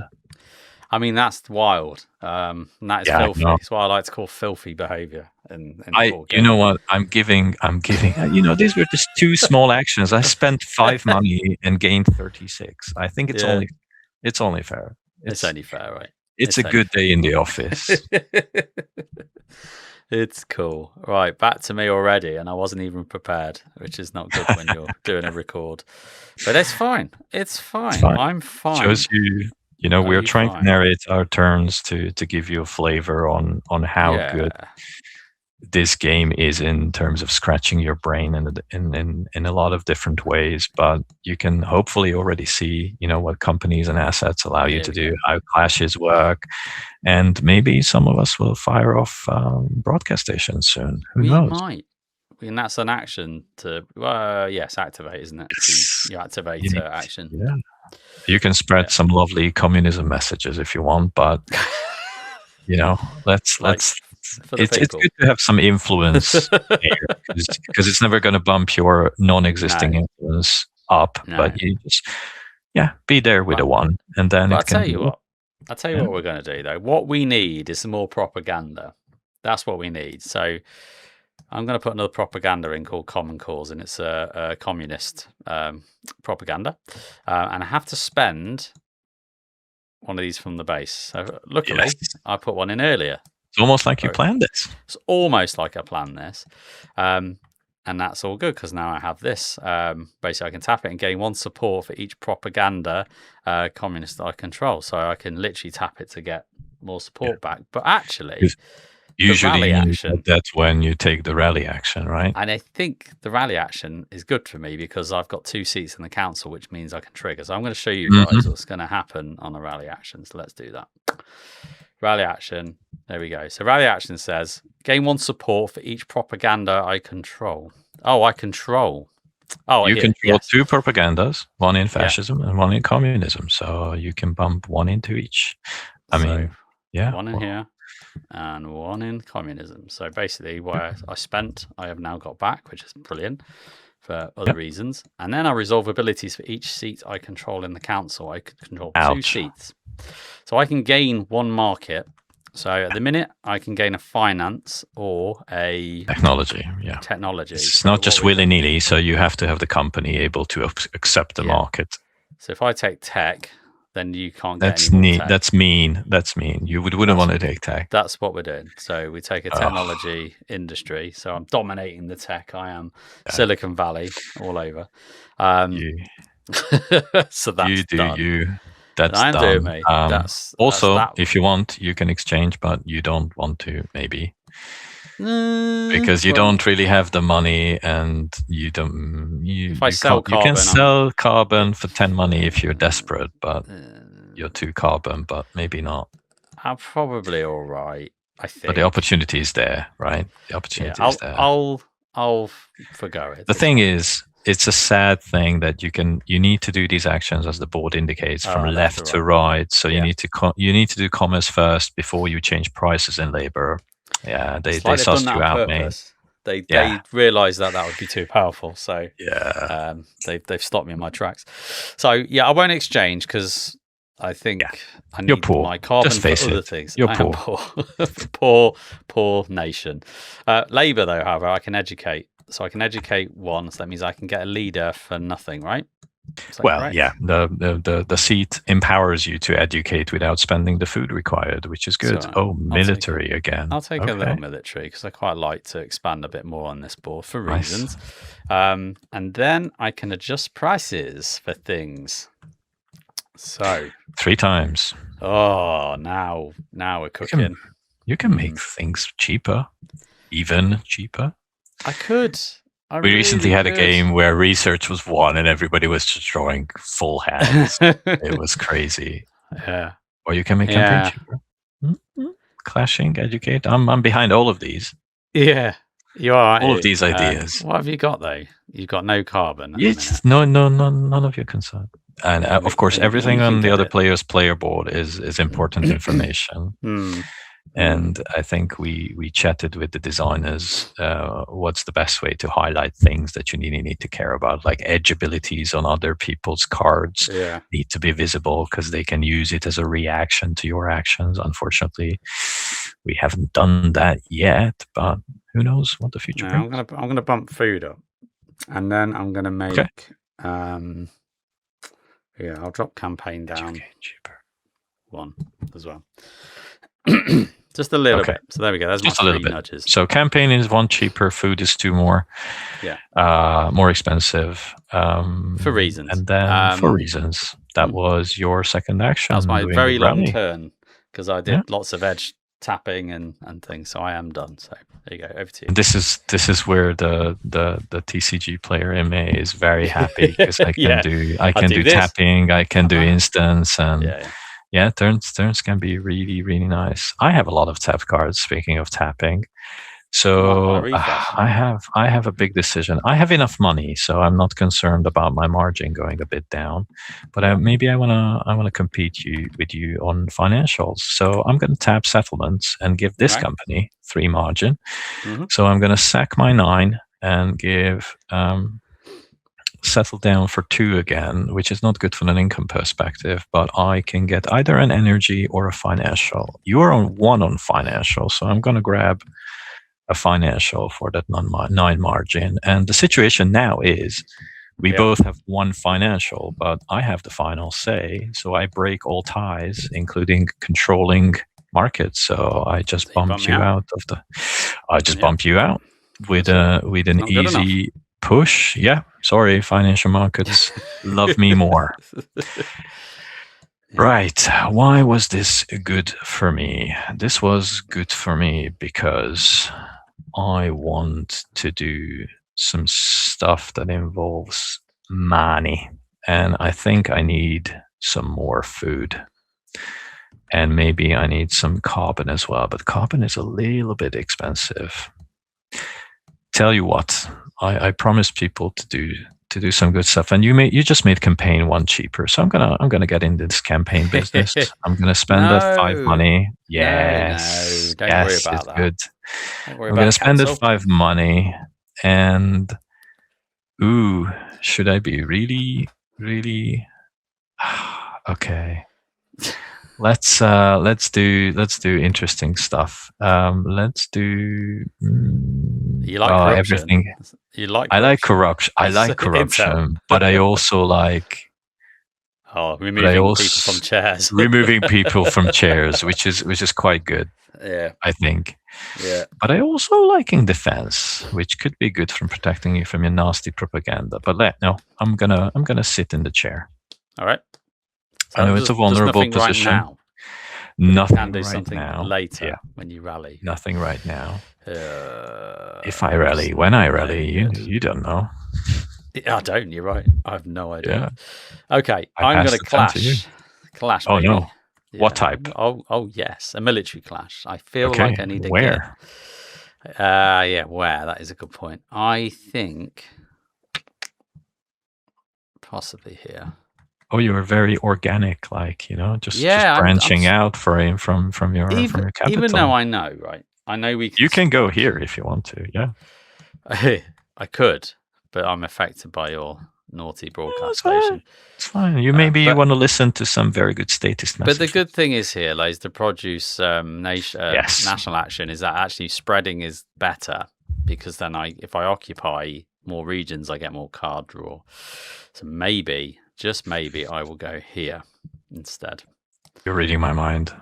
I mean, that's wild. That is filthy. It's what I like to call filthy behavior. You know what? I'm giving. These were just 2 small actions. I spent 5 money and gained 36. I think it's only fair. It's only fair, right? It's a good day in the office. It's cool. Right, back to me already, and I wasn't even prepared, which is not good when you're doing a record. But it's fine. It's fine. I'm fine. Shows you. We're trying to narrate our turns to give you a flavor on how good this game is in terms of scratching your brain in a lot of different ways. But you can hopefully already see, what companies and assets allow you to do, how clashes work, and maybe some of us will fire off broadcast stations soon. Who knows? We might. And that's an action to activate, isn't it? You activate action. Yeah. You can spread some lovely communism messages if you want, but let's for the it's people. good to have some influence here, because it's never going to bump your non-existing influence up. No. But you just be there with a one, and then I'll it can. tell you what. I'll tell you what we're going to do though. What we need is some more propaganda. That's what we need. So I'm going to put another propaganda in called Common Cause, and it's a communist propaganda. And I have to spend one of these from the base. So luckily, I put one in earlier. It's almost like you planned this. It's almost like I planned this. And that's all good because now I have this. Basically, I can tap it and gain 1 support for each propaganda communist that I control. So I can literally tap it to get more support back. But actually, usually that's when you take the rally action, right? And I think the rally action is good for me because I've got 2 seats in the council, which means I can trigger. So I'm going to show you guys what's going to happen on a rally action. So let's do that. Rally action. There we go. So rally action says gain 1 support for each propaganda I control. Oh, I control. Oh, you control 2 propagandas, 1 in fascism and 1 in communism. So you can bump 1 into each. I mean, 1 in here and 1 in communism. So basically, where I spent, I have now got back, which is brilliant for other reasons. And then I resolve abilities for each seat I control in the council. I could control 2 seats. So I can gain 1 market. So at the minute, I can gain a finance or a technology. It's not just willy-nilly, so you have to have the company able to accept the market. So if I take tech, then you can't get any more tech. That's mean. You wouldn't want to take tech. That's what we're doing. So we take a technology industry. So I'm dominating the tech. I am Silicon Valley all over. So that's done. That's I'm done. doing, mate. That's if you want, you can exchange, but you don't want to, maybe. Because you don't really have the money, and you don't. You can sell carbon for 10 money if you're desperate, but you're 2 carbon, but maybe not. I'm probably all right, I think. But the opportunity is there, right? The opportunity is there. I'll forgo it. The thing is, it's a sad thing that you need to do these actions, as the board indicates, from left to right. So you need to do commerce first before you change prices in labor. Yeah, they sussed you out, mate. They realised that would be too powerful, so they've stopped me in my tracks. So I won't exchange because I think I need my carbon for other things. You're poor. poor nation. Labour, though, however, I can educate. So I can educate 1, so that means I can get a leader for nothing, right? Well, the seat empowers you to educate without spending the food required, which is good. So military again. I'll take a little military because I quite like to expand a bit more on this board for reasons. And then I can adjust prices for things. So 3 times. Oh, now we're cooking. You can make things cheaper, even cheaper. I could. We recently had a game where research was 1 and everybody was just drawing full hands. It was crazy. Yeah. Or you can make campaign cheaper. Clashing, educate. I'm behind all of these. Yeah. You are. All of these ideas. What have you got, though? You've got no carbon. No, none of your concern. And of course, everything on the other player's player board is important information. And I think we chatted with the designers. What's the best way to highlight things that you need to care about, like edge abilities on other people's cards need to be visible because they can use it as a reaction to your actions. Unfortunately, we haven't done that yet, but who knows what the future brings. I'm gonna bump food up, and then I'm gonna make. I'll drop campaign down. Cheaper. 1 as well. Just a little bit. So there we go. That's just a little bit. Nudges. So campaign is 1 cheaper. Food is 2 more. More expensive. For reasons. And then for reasons. That was your second action. That was my very long turn because I did lots of edge tapping and things. So I am done. So there you go. Over to you. And this is where the TCG player in me is very happy because I can do tapping. I can do instance and. Turns can be really, really nice. I have a lot of tap cards, speaking of tapping. So I refresh. I have a big decision. I have enough money, so I'm not concerned about my margin going a bit down. But maybe I wanna compete with you on financials. So I'm gonna tap settlements and give this Right. company 3 margin. Mm-hmm. So I'm gonna sack my 9 and give settle down for 2 again, which is not good from an income perspective, but I can get either an energy or a financial. You're on 1 on financial, so I'm gonna grab a financial for that 9 margin. And the situation now is we both have 1 financial, but I have the final say. So I break all ties, including controlling markets. So I just bumped you out of the. I just bump you out with an easy push. Yeah, sorry, financial markets love me more. Right. Why was this good for me? This was good for me because I want to do some stuff that involves money. And I think I need some more food. And maybe I need some carbon as well. But carbon is a little bit expensive. Tell you what, I promised people to do some good stuff, and you just made campaign 1 cheaper. So I'm gonna get into this campaign business. I'm gonna spend that 5 money. Yes, no, don't worry about that. Good. I'm gonna spend that 5 money, and should I be really? Okay. Let's do interesting stuff. Let's do. You like corruption? Everything. You like? I like corruption. I like corruption, but I also like. Removing people from chairs. Removing people from chairs, which is quite good. Yeah, I think. Yeah, but I also liking defense, which could be good from protecting you from your nasty propaganda. But no, I'm gonna sit in the chair. All right. I know it's a vulnerable position. Right now. Nothing can do right something now. Later when you rally. Nothing right now. If I rally, when I rally, you don't know. I don't. You're right. I have no idea. Yeah. Okay, I'm going to clash. Clash. Oh baby. no! Yeah. What type? Oh yes, a military clash. I feel okay. like I need to where? Where? That is a good point. I think possibly here. Oh, you were very organic, just branching out from your capital. Even though I know, right? I know we. You can go here if you want to. Yeah. I could, but I'm affected by your naughty broadcast station. It's fine. You want to listen to some very good statist messages. But the good thing is here, like the produce national action is that actually spreading is better because then if I occupy more regions, I get more card draw. So maybe, just maybe, I will go here instead. You're reading my mind.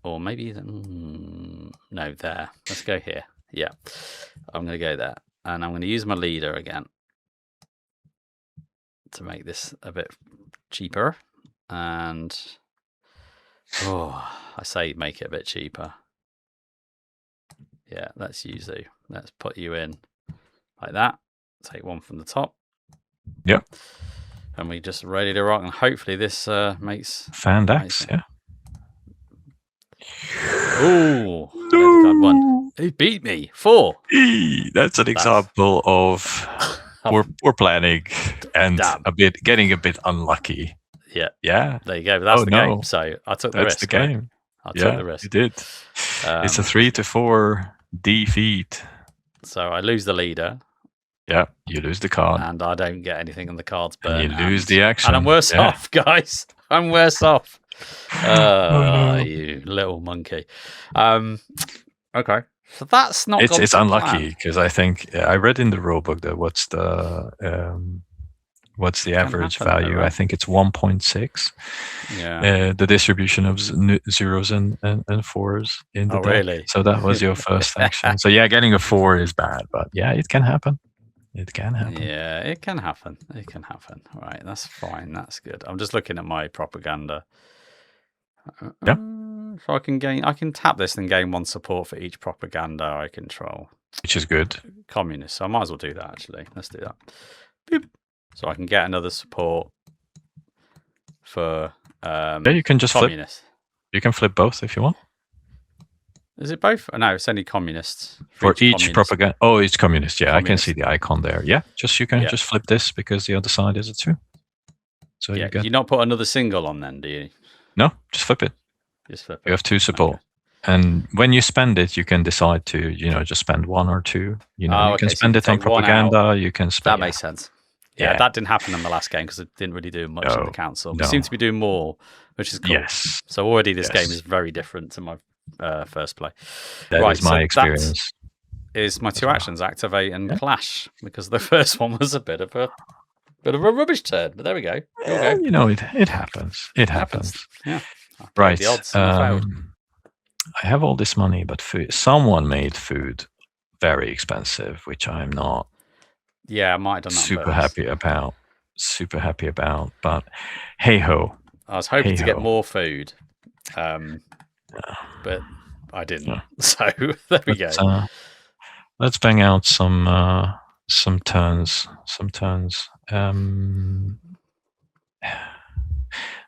Or maybe no, there. Let's go here. Yeah, I'm going to go there, and I'm going to use my leader again to make this a bit cheaper. And I say make it a bit cheaper. Yeah, let's use you. Let's put you in like that. Take 1 from the top. Yep. And we just ready to rock. And hopefully this makes Fandax. Yeah. Oh, no. 1. He beat me 4. That's an example of we're planning and getting a bit unlucky. Yeah. There you go. But that's the game. So I took the risk. That's the game. I took the risk. You did. It's a 3-4 defeat. So I lose the leader. Yeah, you lose the card. And I don't get anything on the cards. But you lose the action. And I'm worse off, guys. I'm worse off. You little monkey. Okay. So that's not. It's unlucky because I think I read in the rulebook that what's the average value? Right? I think it's 1.6. Yeah. The distribution of zeros and fours in the deck. Really? So that was your first action. So getting a 4 is bad, but it can happen. It can happen. Yeah, it can happen. It can happen. All right, that's fine. That's good. I'm just looking at my propaganda. Yeah. So I can tap this and gain 1 support for each propaganda I control. Which is good. Communist. So I might as well do that, actually. Let's do that. Boop. So I can get another support for you can just communist. flip. You can flip both if you want. Is it both? Oh, no, it's only communists. For each propaganda. Oh, it's communist. Yeah, Communist. I can see the icon there. Yeah, you can just flip this because the other side is it too. So you not put another single on then, do you? No, just flip it. Just flip it. You have 2 support. Okay. And when you spend it, you can decide to, just spend 1 or 2. You can spend it on propaganda. You can spend. That makes sense. Yeah, that didn't happen in the last game because it didn't really do much in the council. We seem to be doing more, which is cool. Yes. So already this game is very different to my first play. That is my experience. Is my 2 actions, activate and clash, because the first one was a bit of a rubbish turn. But there we go. Yeah, it happens. It happens. Yeah. Right. The odds, I have all this money, but someone made food very expensive, which I'm not. Yeah, I might have done that. Super happy about. But hey ho. I was hoping to get more food, but I didn't. Yeah. So there we go. Let's bang out some turns.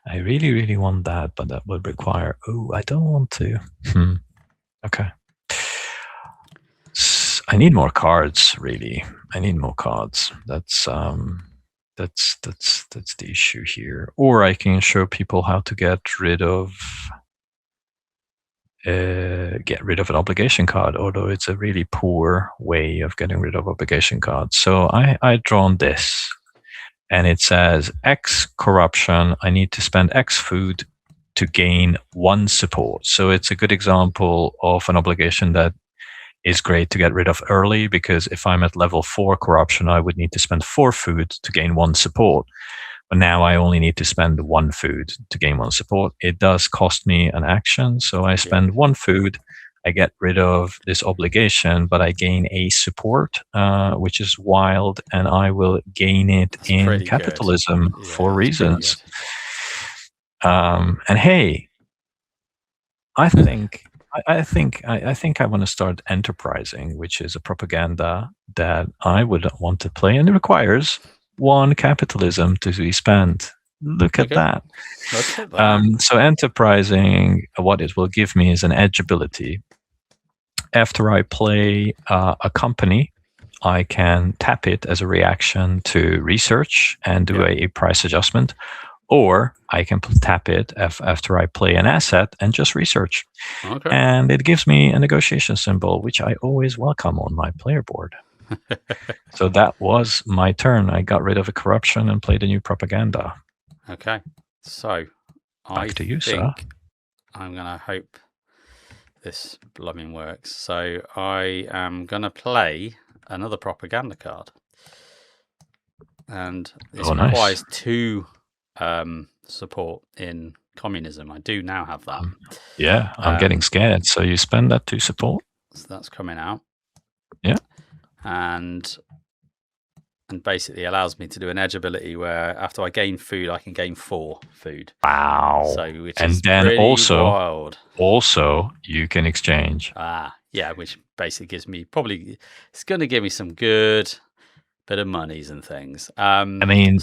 I really, really want that, but that would require. Oh, I don't want to. Okay. I need more cards. Really, I need more cards. That's the issue here. Or I can show people how to get rid of an obligation card. Although it's a really poor way of getting rid of obligation cards. So I drawn this. And it says X corruption, I need to spend X food to gain 1 support. So it's a good example of an obligation that is great to get rid of early, because if I'm at level 4 corruption, I would need to spend 4 food to gain 1 support. But now I only need to spend 1 food to gain 1 support. It does cost me an action, so I spend 1 food. I get rid of this obligation, but I gain a support, which is wild, and I will gain it in capitalism for reasons. And hey, I think I want to start enterprising, which is a propaganda that I would want to play, and it requires 1 capitalism to be spent. Look at that. So enterprising, what it will give me is an edge ability. After I play a company, I can tap it as a reaction to research and do a price adjustment, or I can tap it after I play an asset and just research. Okay. And it gives me a negotiation symbol, which I always welcome on my player board. So that was my turn. I got rid of a corruption and played a new propaganda. Okay. So back to you, sir. I'm going to hope this blooming works. So I am going to play another propaganda card. And this requires 2 support in communism. I do now have that. Yeah, I'm getting scared. So you spend that 2 support? So that's coming out. Yeah. And basically allows me to do an edge ability where after I gain food, I can gain 4 food. Wow. So which is then wild. Also you can exchange. Yeah, which basically gives me it's going to give me some good bit of monies and things. I mean,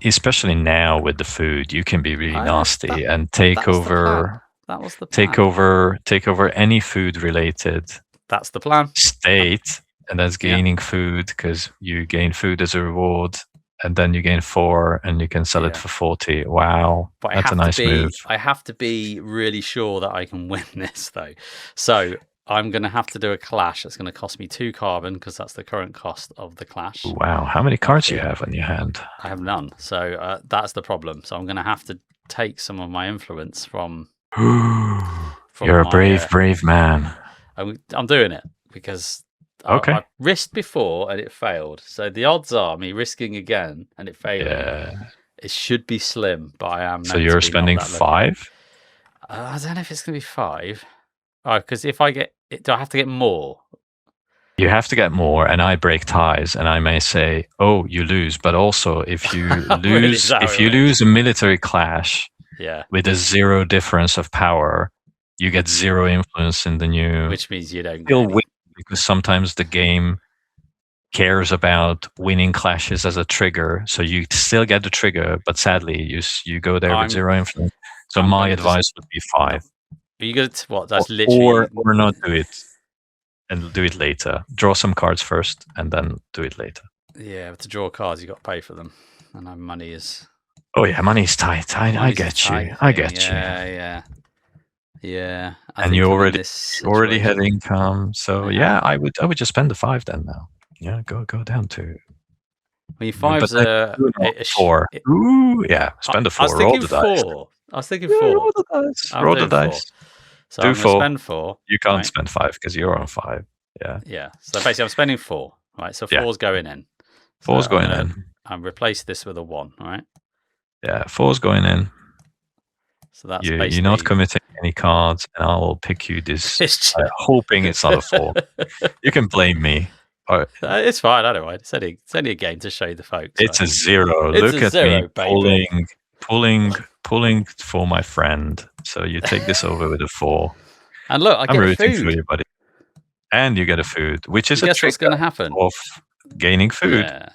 especially now with the food, you can be really nasty and take over. That was the plan. Take over any food related. That's the plan. State. And that's gaining food, because you gain food as a reward, and then you gain 4, and you can sell it for 40. Wow, but that's a nice move. I have to be really sure that I can win this, though. So I'm going to have to do a clash. It's going to cost me 2 carbon, because that's the current cost of the clash. Wow, how many cards do you have in your hand? I have none. So that's the problem. So I'm going to have to take some of my influence from You're a brave man. I'm doing it, because I risked before and it failed. So the odds are me risking again and it failing. Yeah. It should be slim, but I am. So you're spending 5? I don't know if it's going to be 5. Oh, because if I get it, do I have to get more? You have to get more, and I break ties, and I may say, "Oh, you lose." But also, if you lose, lose a military clash, with a 0 difference of power, you get 0 influence in the new. Which means you don't still win, because sometimes the game cares about winning clashes as a trigger, so you still get the trigger, but sadly, you go there with 0 influence. So my advice would be 5. Are you good? What? That's literally. Or not do it and do it later. Draw some cards first and then do it later. Yeah, but to draw cards, you got to pay for them. And our money is. Oh yeah, money's tight. I get you. I get you. Yeah. And you already had income, so yeah, I would just spend the 5 then now. Yeah, go down to. Well, your 5's a 4. Ooh, yeah, spend the 4. Roll the dice. I was thinking 4. Roll the dice. Roll the dice. So I'm going to spend 4. You can't spend 5 because you're on 5. Yeah. Yeah. So basically, I'm spending 4. Right. So 4's going in. 4's going in. And replace this with a 1. Right. Yeah, 4's going in. So that's you're not committing any cards, and I will pick you this. Hoping it's not a 4. You can blame me. It's fine. I don't mind. It's only a game to show the folks. It's a 0. Look at me pulling for my friend. So you take this over with a 4. And look, I get rooting food. for you, buddy. And you get a food, which is a trick what's going to happen of gaining food. Yeah.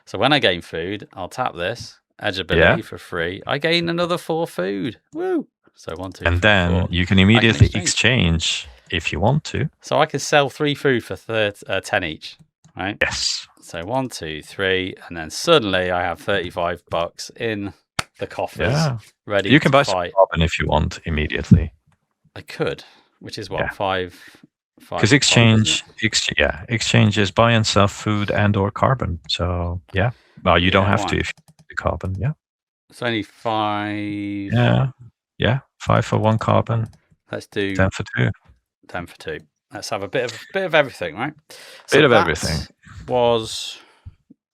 So when I gain food, I'll tap this edge ability for free. I gain another 4 food. Woo! So 1, 2, and 3, then 4. you can immediately exchange if you want to. So I can sell 3 food for 10 each, right? Yes. So 1, 2, 3, and then suddenly I have $35 in the coffers, ready. You can buy fight. some carbon if you want immediately. I could, which is what 5. Because exchange is buy and sell food and/or carbon. So well, you don't have to if you do carbon. Yeah. It's only 5. Yeah. 5 for 1 carbon. Let's do 10 for 2. 10 for 2. Let's have a bit of everything, right? Bit of everything. Was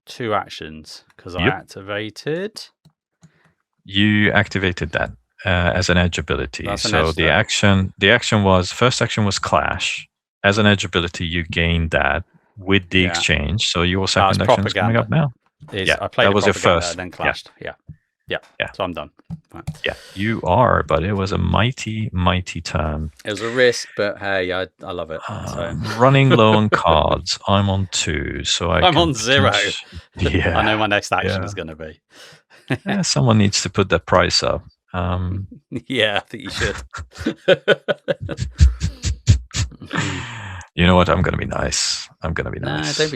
2 actions because I activated. You activated that as an edge ability. So the action was first action was clash. As an edge ability, you gained that with the exchange. So your second action is coming up now. I played that was your first, and then clashed. Yeah. So I'm done. Right. Yeah, you are, but it was a mighty turn. It was a risk, but hey, I love it. Running low on cards. I'm on 2, so I'm on 0. Yeah, I know my next action is going to be. Someone needs to put that price up. Yeah, I think you should. You know what? I'm going to be nice. Nah, don't be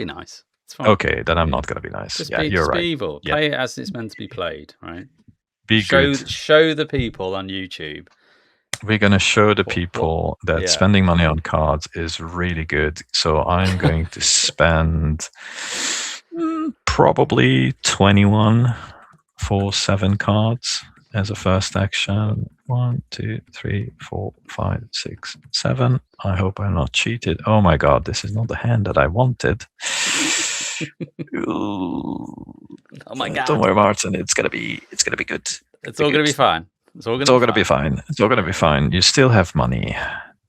nice. It's fine. Okay, then I'm not going to be nice. You're right. Be evil. Play it as it's meant to be played, right? Good. Show the people on YouTube. We're going to show the people that spending money on cards is really good. So I'm going to spend probably 21 for 7 cards as a first action. 1, 2, 3, 4, 5, 6, 7. I hope I'm not cheated. Oh my god, this is not the hand that I wanted. Oh my god! Don't worry, Martin. It's gonna be good. It's all gonna be fine. It's all gonna be fine. It's all gonna be fine. You still have money.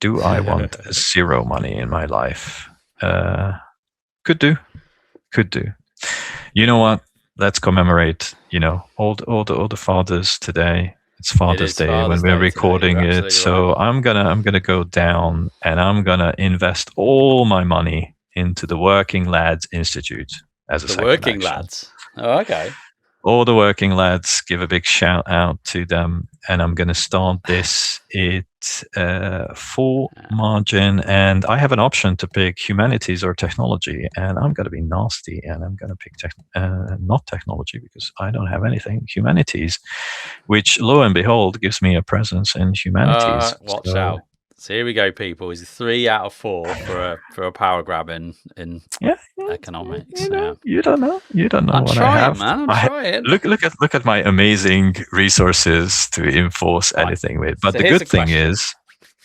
Do I want 0 money in my life? Could do. You know what? Let's commemorate. All the fathers today. It's Father's Day when we're recording it. So right. I'm gonna go down and I'm gonna invest all my money into the Working Lads Institute as a second Working action. Lads. Oh, okay. All the working lads, give a big shout out to them, and I'm gonna start this full margin, and I have an option to pick humanities or technology, and I'm gonna be nasty, and I'm gonna pick not technology because I don't have anything. Humanities, which lo and behold gives me a presence in humanities. Watch out! So here we go, people. Is 3 out of 4 for a power grab in economics. You don't know. I'm what trying, I have. Man. I'm trying. Look at my amazing resources to enforce anything with. But so the good thing is,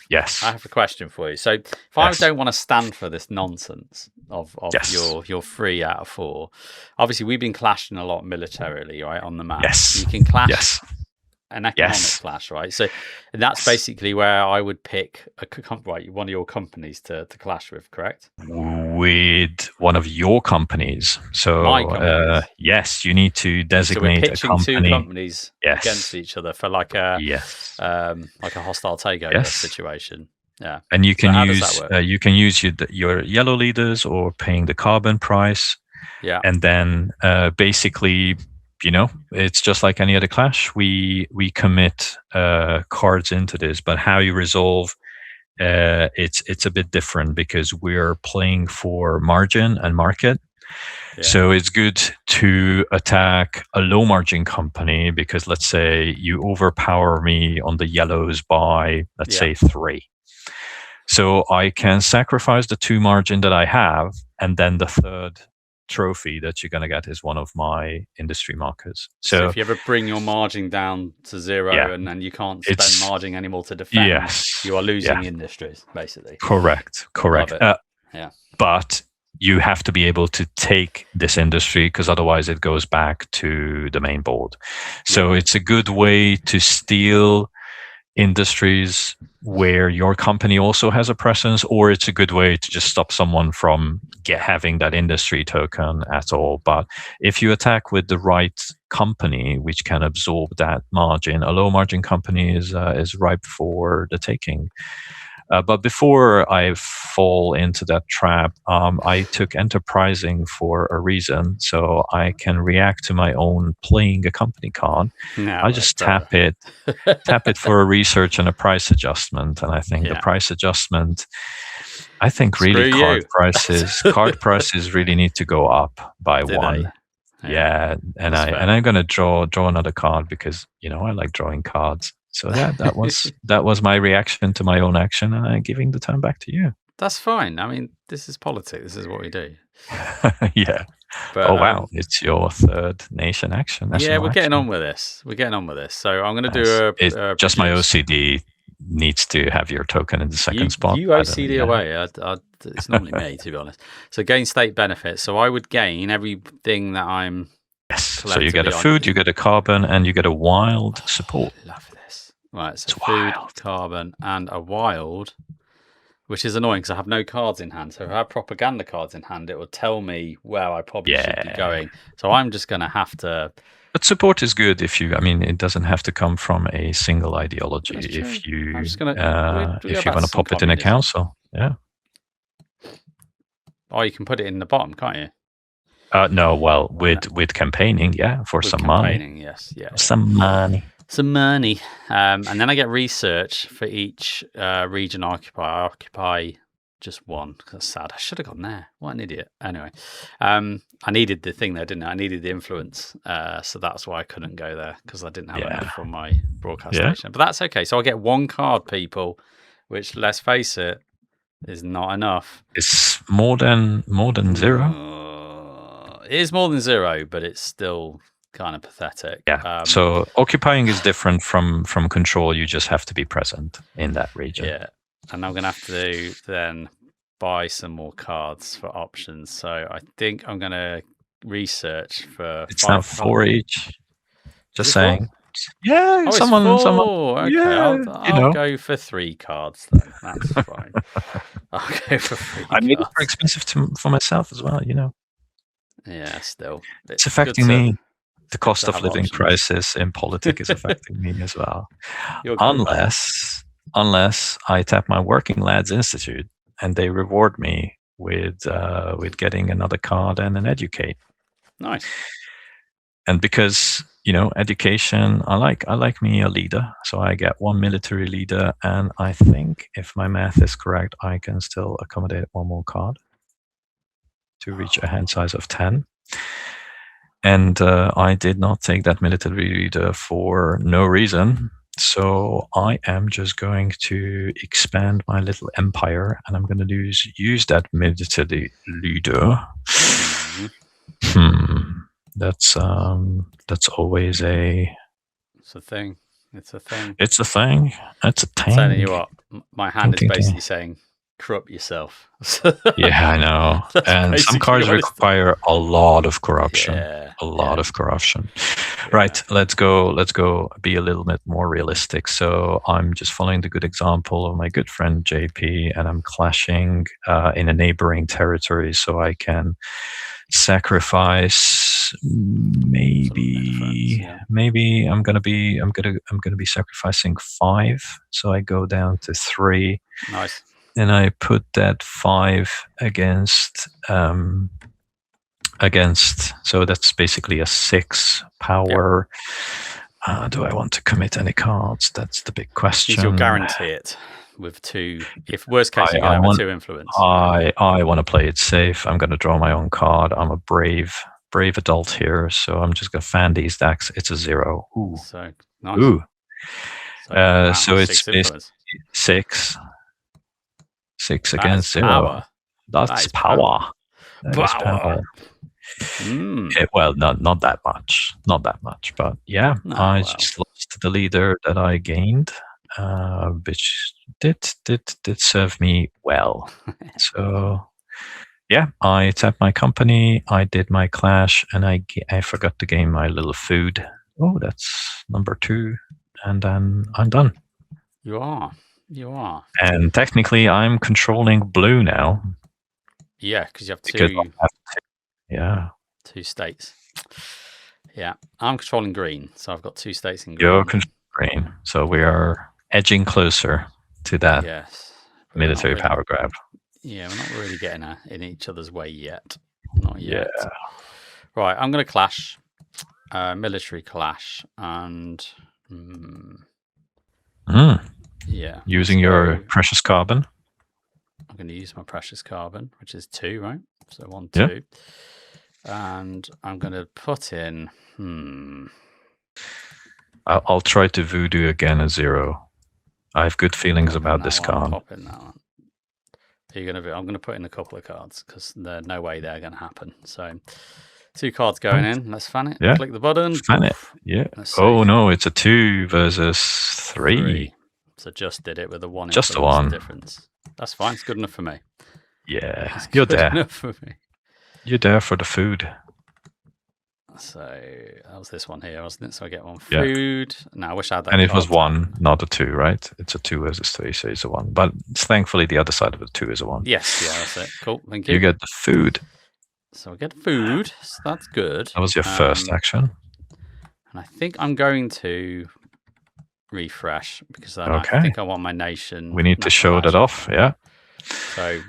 yes. I have a question for you. So if I don't want to stand for this nonsense of your 3 out of 4, obviously we've been clashing a lot militarily, right, on the map. Yes. You can clash. An economic clash, right? So that's basically where I would pick one of your companies to clash with, correct? With one of your companies. So yes, you need to designate a company. 2 companies against each other for like a hostile takeover situation. Yeah, and you can use your yellow leaders or paying the carbon price. Yeah, and then basically it's just like any other clash. We commit cards into this, but how you resolve it's a bit different because we're playing for margin and market. Yeah. So it's good to attack a low margin company because let's say you overpower me on the yellows by let's say 3. So I can sacrifice the 2 margin that I have, and then the third trophy that you're going to get is one of my industry markers. So if you ever bring your margin down to 0 and then you can't spend margin anymore to defend, you are losing industries, basically. Correct. But you have to be able to take this industry because otherwise it goes back to the main board. So it's a good way to steal industries where your company also has a presence, or it's a good way to just stop someone from having that industry token at all. But if you attack with the right company, which can absorb that margin, a low margin company is ripe for the taking. But before I fall into that trap, I took enterprising for a reason, so I can react to my own playing a company card. I just tap it for a research and a price adjustment, and I think the price adjustment. I think really card prices really need to go up by 1. Yeah, and I'm going to draw another card because I like drawing cards. So that was my reaction to my own action, and I'm giving the turn back to you. That's fine. I mean, this is politics. This is what we do. Yeah. But, wow, it's your third nation action. We're getting on with this. So I'm going to do a just my OCD needs to have your token in the second spot. You OCD away. It's normally me, to be honest. So gain state benefits. So I would gain everything that I'm. Yes. So you get a food, you get a carbon, and you get a wild support. Love this. Right. So food, carbon, and a wild, which is annoying because I have no cards in hand. So if I have propaganda cards in hand, it will tell me where I probably should be going. So I'm just going to have to. But support is good it doesn't have to come from a single ideology. If you if you want to pop it in a council, Oh, you can put it in the bottom, can't you? No, well, with campaigning, for some money. Yes, some money. And then I get research for each region I occupy. I occupy just 1. That's sad. I should have gone there. What an idiot. Anyway, I needed the thing there, didn't I? I needed the influence. So that's why I couldn't go there because I didn't have enough for my broadcast station. But that's okay. So I get 1 card, people, which, let's face it, is not enough. It's more than 0. It is more than 0, but it's still kind of pathetic. So occupying is different from control. You just have to be present in that region. And I'm going to have to then buy some more cards for options. So I think I'm going to research for. It's now 4 each. Just saying. 4? Yeah, someone. Okay, I'll go for 3 cards then. That's fine. I'll go for 3. I made it more expensive for myself as well. Yeah, still. It's affecting me. The cost of living crisis in Politik is affecting me as well. Unless I tap my Working Lads Institute and they reward me with getting another card and an educate. Nice. And because education, I like me a leader, so I get 1 military leader, and I think if my math is correct, I can still accommodate 1 more card to reach a hand size of 10. And I did not take that military leader for no reason. So I am just going to expand my little empire, and I'm going to use that military leader. That's always a. It's a thing. It's a thing. It's a thing. Telling you what, my hand is basically saying, corrupt yourself. Yeah, I know. And some cards require a lot of corruption. A lot of corruption. Right, let's go be a little bit more realistic. So I'm just following the good example of my good friend JP, and I'm clashing in a neighboring territory, so I can sacrifice maybe I'm gonna be sacrificing 5, so I go down to 3. Nice. And I put that 5 against against. So that's basically a 6 power. Do I want to commit any cards? That's the big question. You'll guarantee it with 2. If worst case, you're going to have a 2 influence. I want to play it safe. I'm going to draw my own card. I'm a brave adult here, so I'm just going to fan these decks. It's a 0. Ooh. So nice. Ooh. So it's basically 6. 6 against 0. Power. That's power. That is power. Well, not that much. Not that much. But yeah, just lost the leader that I gained, which did serve me well. So yeah, I tapped my company, I did my clash, and I forgot to gain my little food. Oh, that's number 2. And then I'm done. You are. And technically, I'm controlling blue now. Yeah, because you have 2. Yeah. 2 states. Yeah, I'm controlling green, so I've got 2 states in green. You're controlling green, so we are edging closer to that military power grab. Yeah, we're not really getting in each other's way yet. Not yet. Yeah. Right, I'm going to clash. Military clash, and yeah. Using your precious carbon. I'm going to use my precious carbon, which is 2, right? So 1, 2. Yeah. And I'm going to put in. I'll try to voodoo again a 0. I have good feelings about this card. Pop in that one. I'm going to put in a couple of cards because there's no way they're going to happen. So 2 cards going in. Let's fan it. Yeah. Click the button. Fan it. Yeah. Oh no, it's a 2 versus 3. So just did it with a 1. Just a 1 difference. That's fine. It's good enough for me. Yeah, you're there. Enough for me. You're there for the food. So that was this one here, wasn't it? So I get 1 food. No, I wish I had that. And it was 1, not a 2, right? It's a 2 versus 3, so it's a 1. But thankfully, the other side of the 2 is a 1. Yes, yeah, that's it. Cool, thank you. You get the food. So I get food. So that's good. That was your first action. And I think I'm going to refresh because I think I want my nation. We need to show that off, yeah. So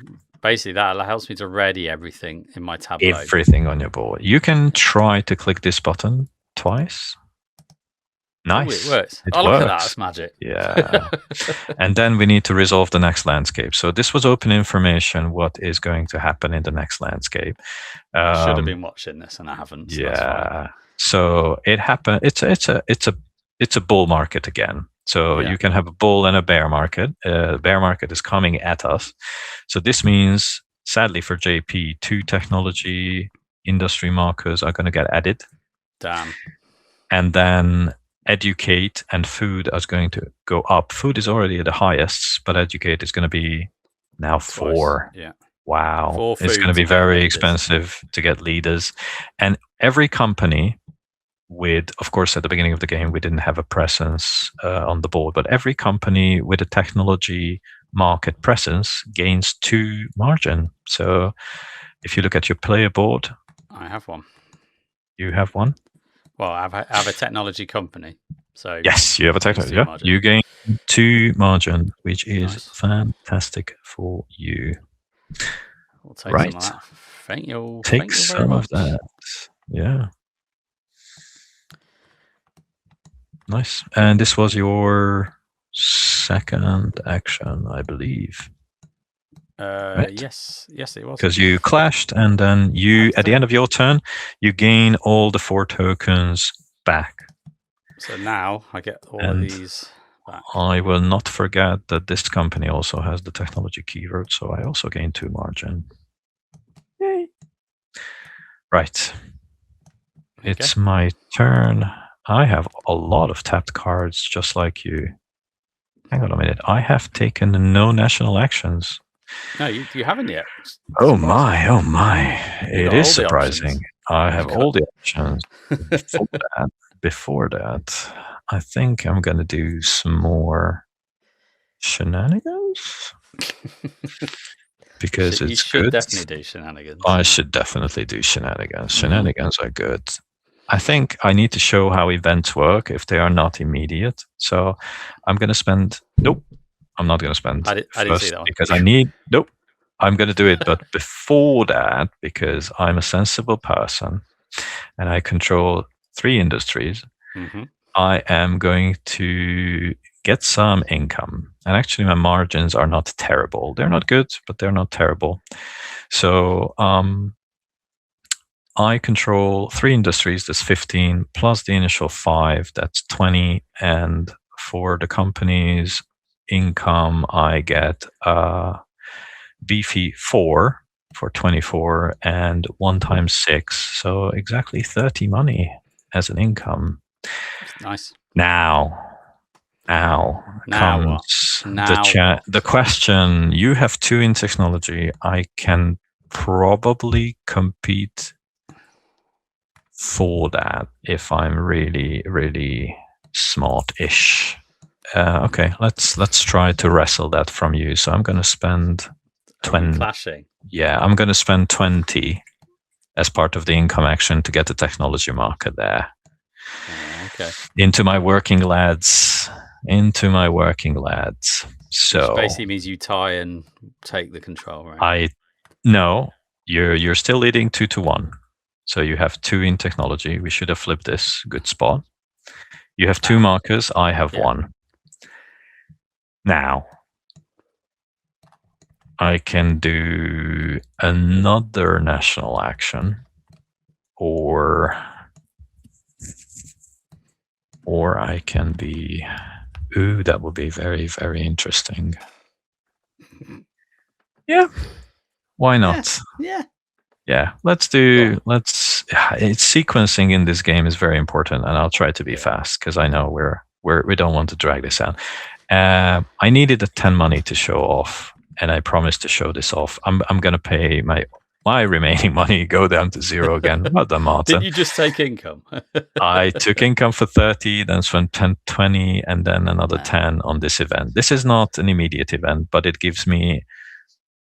basically, that helps me to ready everything in my tableau. Everything on your board. You can try to click this button twice. Nice. It works. Look at that. That's magic. Yeah. And then we need to resolve the next landscape. So this was open information. What is going to happen in the next landscape? I should have been watching this, and I haven't. So yeah. So it happened. It's a bull market again. So you can have a bull and a bear market. The bear market is coming at us. So this means, sadly for JP, 2 technology industry markers are going to get added. Damn. And then educate and food is going to go up. Food is already at the highest, but educate is going to be now 4. Yeah. Wow. 4 it's going to be very expensive to get leaders. And every company of course, at the beginning of the game, we didn't have a presence on the board, but every company with a technology market presence gains 2 margin. So if you look at your player board. I have 1. You have 1? Well, I have a technology company. So yes, you have a technology. Yeah. You gain 2 margin, which is fantastic for you. We'll take some of that. Thank you. Take some of that. Yeah. Nice. And this was your second action, I believe. Right? Yes, it was. Because you clashed, and then at the end of your turn, you gain all the 4 tokens back. So now I get all of these back. I will not forget that this company also has the technology keyword, so I also gain 2 margin. Yay! Right. It's my turn. I have a lot of tapped cards, just like you. Hang on a minute. I have taken no national actions. No, you haven't yet. Oh my. It is surprising. I have all the options. Before that, I think I'm going to do some more shenanigans. Because it's good. You should definitely do shenanigans. I should definitely do shenanigans. Shenanigans are good. I think I need to show how events work if they are not immediate. So I'm going to spend. Nope. I'm not going to spend. I didn't see that one. Because I need. Nope. I'm going to do it. But before that, because I'm a sensible person and I control 3 industries, I am going to get some income. And actually, my margins are not terrible. They're not good, but they're not terrible. So I control 3 industries. That's 15 plus the initial 5. That's 20. And for the company's income, I get beefy 4 for 24 and 1 times 6. So exactly 30 money as an income. Nice. Now comes the question. You have 2 in technology. I can probably compete for that if I'm really, really smart-ish. Okay, let's try to wrestle that from you. So I'm going to spend 20. Clashing. Yeah, I'm going to spend 20 as part of the income action to get the technology marker there. Okay. Into my working lads. So which basically means you tie and take the control, right? No, you're still leading 2-1. So you have 2 in technology. We should have flipped this. Good spot. You have 2 markers. I have 1. Now, I can do another national action, or I can be. Ooh, that would be very, very interesting. Yeah. Why not? Yeah. It's sequencing in this game is very important, and I'll try to be fast because I know we don't want to drag this out. I needed a 10 money to show off, and I promised to show this off. I'm going to pay my remaining money, go down to 0 again. Well done, Martin. Did you just take income? I took income for 30, then spent 10, 20, and then another 10 on this event. This is not an immediate event, but it gives me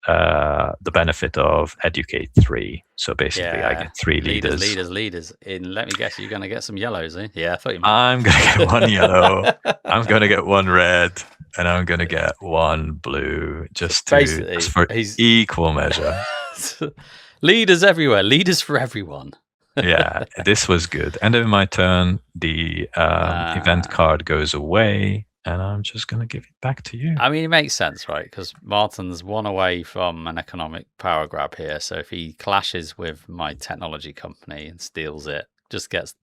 the benefit of educate 3. So basically, I get 3 leaders. Leaders. Let me guess, you're going to get some yellows, eh? Yeah, I thought you meant. I'm going to get 1 yellow. I'm going to get 1 red, and I'm going to get 1 blue, just for equal measure. Leaders everywhere. Leaders for everyone. Yeah, this was good. End of my turn, the event card goes away, and I'm just going to give it back to you. I mean, it makes sense, right? Because Martin's 1 away from an economic power grab here. So if he clashes with my technology company and steals it, just gets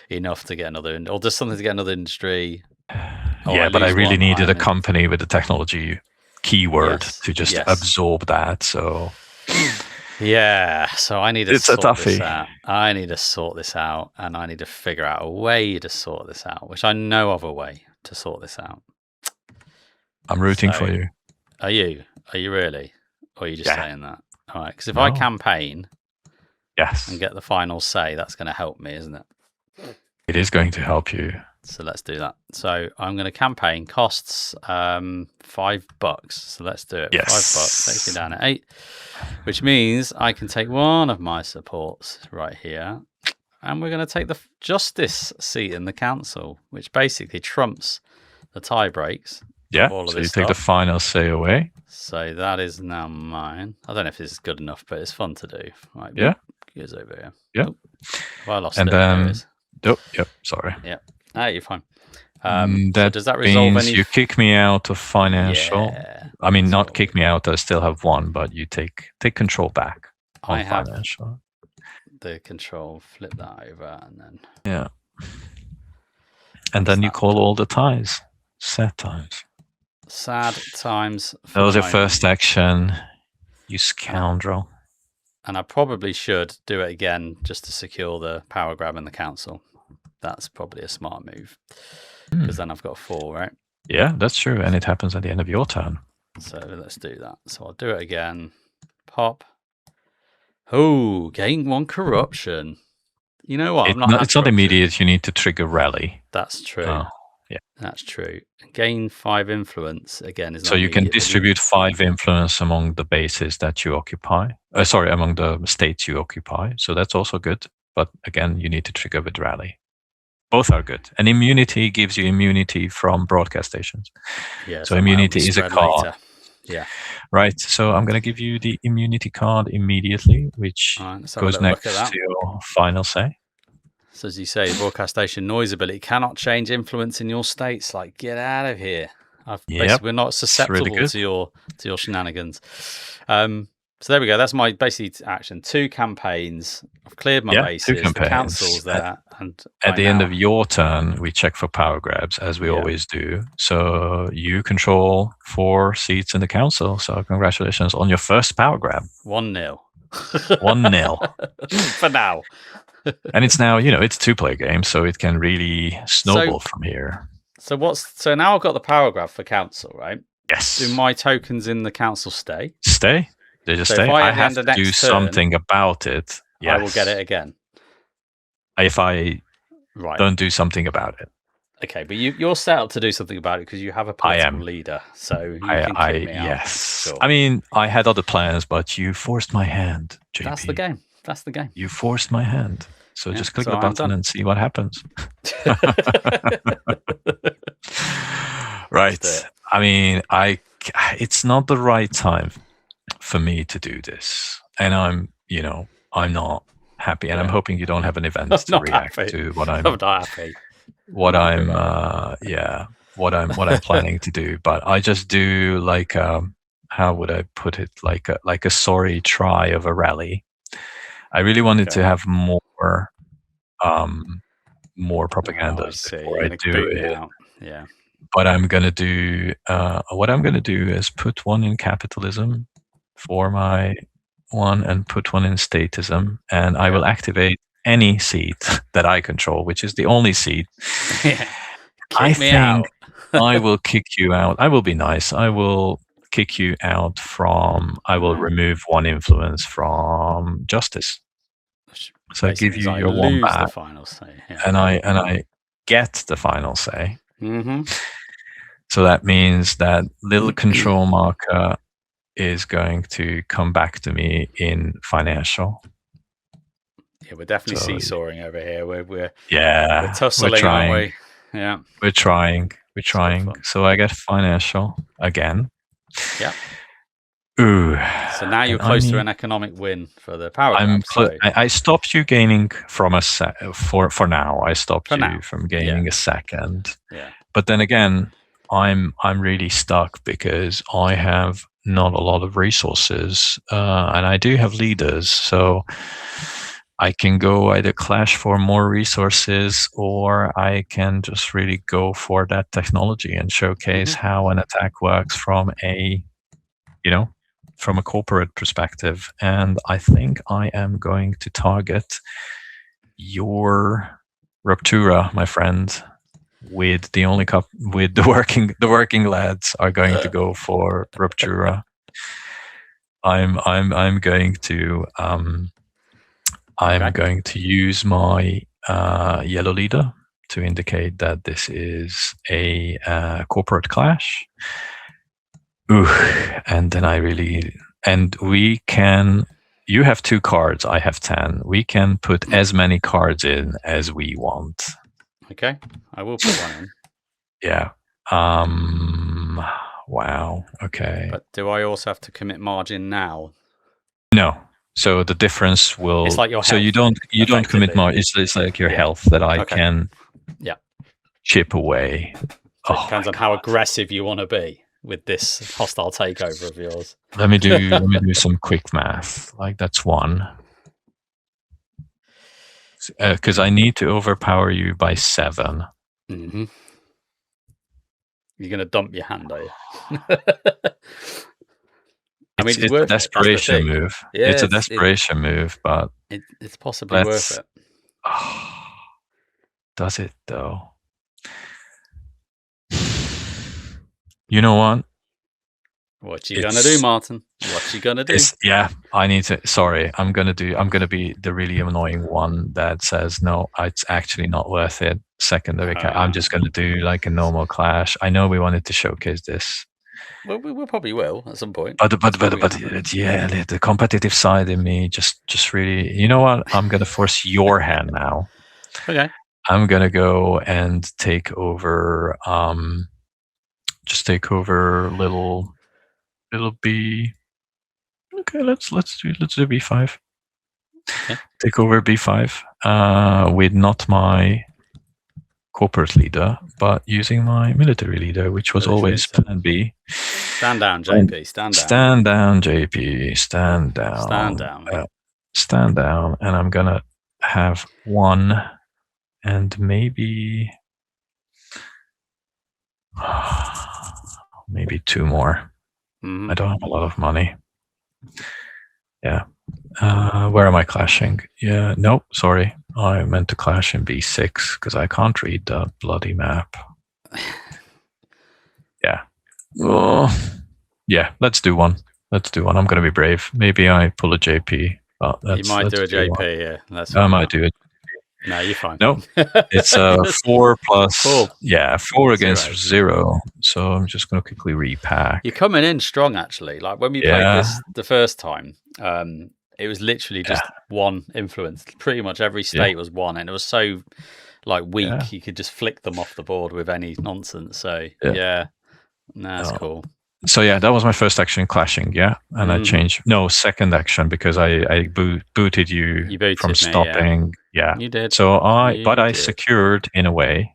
enough to get another, or does something to get another industry. Yeah, but I really needed a company with a technology keyword to just absorb that. So yeah, so I need to sort this out. I need to sort this out, and I need to figure out a way to sort this out, which I know of a way to sort this out. I'm rooting for you. Are you? Are you really? Or are you just saying that? All right, because if I campaign and get the final say, that's going to help me, isn't it? It is going to help you. So let's do that. So I'm going to campaign. Costs $5. So let's do it. $5 takes me down at 8, which means I can take one of my supports right here, and we're going to take the justice seat in the council, which basically trumps the tie breaks. Yeah. So you take the final say away. So that is now mine. I don't know if this is good enough, but it's fun to do. Right. Yeah. Goes over here. Yeah. Oh, well, I lost and it. Then. Yep. Sorry. Yeah. You're fine. So does that resolve any? You kick me out of financial. Yeah, I mean, not kick me out. I still have 1, but you take control back on financial. The control. Flip that over, and then. Yeah. And then you call all the ties. Sad times. Sad times. That was your first action, you scoundrel. And I probably should do it again just to secure the power grab in the council. That's probably a smart move. Because then I've got 4, right? Yeah, that's true. And it happens at the end of your turn. So let's do that. So I'll do it again. Pop. Oh, gain 1 corruption. You know what? It's not immediate. You need to trigger rally. That's true. Yeah, that's true. Gain 5 influence again is. So you can distribute 5 influence among the bases that you occupy. Among the states you occupy. So that's also good. But again, you need to trigger with rally. Both are good. And immunity gives you immunity from broadcast stations. Yeah. So immunity is a card. Yeah. Right. So I'm going to give you the immunity card immediately, which All right, let's have a goes little look next at that. to your final say. So as you say, broadcast station noise ability cannot change influence in your states. Like, get out of here. Basically, we're not susceptible really to your shenanigans. So there we go. That's my basic action. 2 campaigns. I've cleared my 2 bases. The campaigns. council's there, and At the end of your turn, we check for power grabs, as we always do. So you control 4 seats in the council. So congratulations on your first power grab. 1-0. 1-0. For now. And it's now, it's a 2-player game, so it can really snowball from here. So now I've got the power grab for council, right? Yes. Do my tokens in the council stay? Stay? They just stay? I have to do something about it. Yes. I will get it again. If I don't do something about it. Okay, but you're set up to do something about it because you have a political leader, so you can kick me out. Yes. Sure. I mean, I had other plans, but you forced my hand, JP. That's the game. You forced my hand. So just click the button and see what happens. Right. I mean, it's not the right time for me to do this. And I'm not happy. And I'm hoping you don't have an event to react to what I'm not happy. What I'm planning to do. But I just do like how would I put it? Like a sorry try of a rally. I really wanted to have more propaganda before I do it. Yeah. But I'm gonna do what I'm gonna do is put 1 in capitalism for my 1 and put 1 in statism, and I will activate any seat that I control, which is the only seat. I think I will kick you out. I will be nice. I will kick you out from. I will remove 1 influence from justice. So I give you your 1 back, and I get the final say. Mm-hmm. So that means that little control marker is going to come back to me in financial. Yeah, we're definitely seesawing over here. We're we're tussling, trying. aren't we? Yeah, we're trying. So I get financial again. Yeah. Ooh. So now you're close to an economic win for the power grab. I stopped you gaining from for now. I stopped you from gaining a second. Yeah. But then again, I'm really stuck because I have not a lot of resources, and I do have leaders, so I can go either clash for more resources, or I can just really go for that technology and showcase how an attack works from a corporate perspective. And I think I am going to target your Ruptura, my friend. With the working lads are going to go for Ruptura. I'm going to going to use my yellow leader to indicate that this is a corporate clash. Ooh, and then we can. You have 2 cards. I have 10. We can put as many cards in as we want. Okay, I will put 1 in. Yeah. Wow. Okay. But do I also have to commit margin now? No. So the difference will. It's like your health. So you don't commit margin. It's like your health that I can. Yeah. Chip away. So it depends on how aggressive you want to be with this hostile takeover of yours. Let me do some quick math. Like that's 1. Because I need to overpower you by 7. Mm-hmm. You're going to dump your hand, are you? It's a desperation move. Yeah, it's a desperation move, but it's possibly worth it. Oh, does it though? You know what? What you gonna do, Martin? What you gonna do? I need to. Sorry, I'm gonna be the really annoying one that says no. It's actually not worth it. Secondary. I'm just gonna do like a normal clash. I know we wanted to showcase this. Well, we probably will at some point. But yeah, the competitive side in me just really. You know what? I'm gonna force your hand now. Okay. I'm gonna go and take over. Just take over little It'll be okay. Let's do b5. Okay. Take over b5 with not my corporate leader, but using my military leader, which was always plan B. Stand down, JP. Stand down. Stand down, JP. Stand down. Stand down. Stand down. And I'm gonna have one and maybe two more. Mm-hmm. I don't have a lot of money. Yeah. Where am I clashing? Yeah. Nope. Sorry. I meant to clash in b6 because I can't read the bloody map. Yeah. Oh. Yeah. Let's do one. I'm going to be brave. Maybe I pull a JP. Oh, you might do a JP. Yeah. That's I might do it. No, you're fine. No, it's 4 plus 4. Yeah, 4 against 0. So I'm just going to quickly repack. You're coming in strong, actually. Like when we played this the first time, it was literally just one influence. Pretty much every state was one, and it was so like weak. You could just flick them off the board with any nonsense. So that's cool. So yeah, that was my first action, clashing. Yeah, and I changed. No, second action because I booted you from stopping. Yeah, you did. So I secured in a way.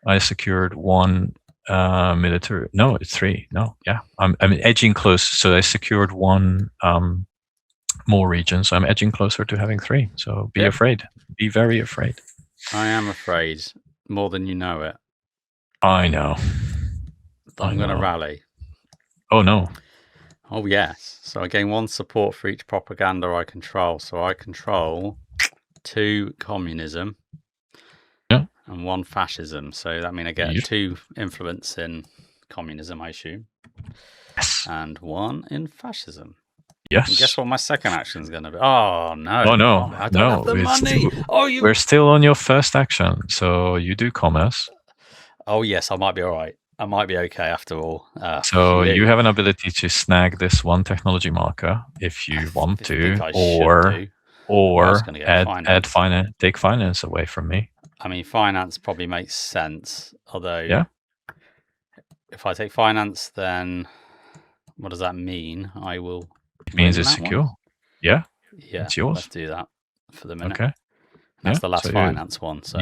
I secured one military. No, it's 3. No, yeah, I'm edging close. So I secured one more region. So I'm edging closer to having 3. So be afraid. Be very afraid. I am afraid more than you know it. I know. I'm going to rally. Oh, no. Oh, yes. So I gain 1 support for each propaganda I control. So I control 2 communism and 1 fascism. So that means I get 2 influence in communism, I assume. Yes. And 1 in fascism. Yes. And guess what my second action is going to be? Oh, no. Oh, no. I don't have the money. We're still on your first action. So you do commerce. Oh, yes. I might be all right. I might be okay after all. So you have an ability to snag this 1 technology marker if you want to, or add finance, take finance away from me. I mean, finance probably makes sense. Although, if I take finance, then what does that mean? I will. It means it's secure. Yeah, it's yours. Let's do that for the minute. Okay, that's the last finance one. So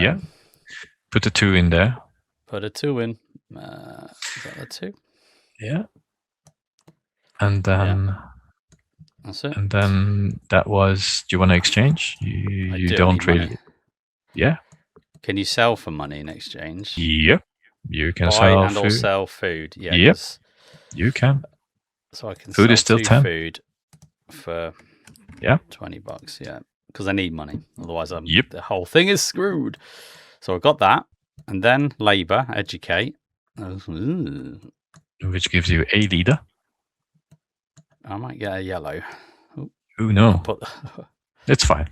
put a 2 in there. Put a 2 in. Is that the 2? Yeah. And then that's it. And then that was. Do you want to exchange? You don't really. Money. Yeah. Can you sell for money in exchange? Yep. You can buy sell and food. Or sell food. Yeah. Yep. You can. So I can food sell is still 10 food for $20. Yeah, because I need money. Otherwise, the whole thing is screwed. So I got that, and then labor, educate, which gives you a leader. I might get a yellow. Oh no, it's fine.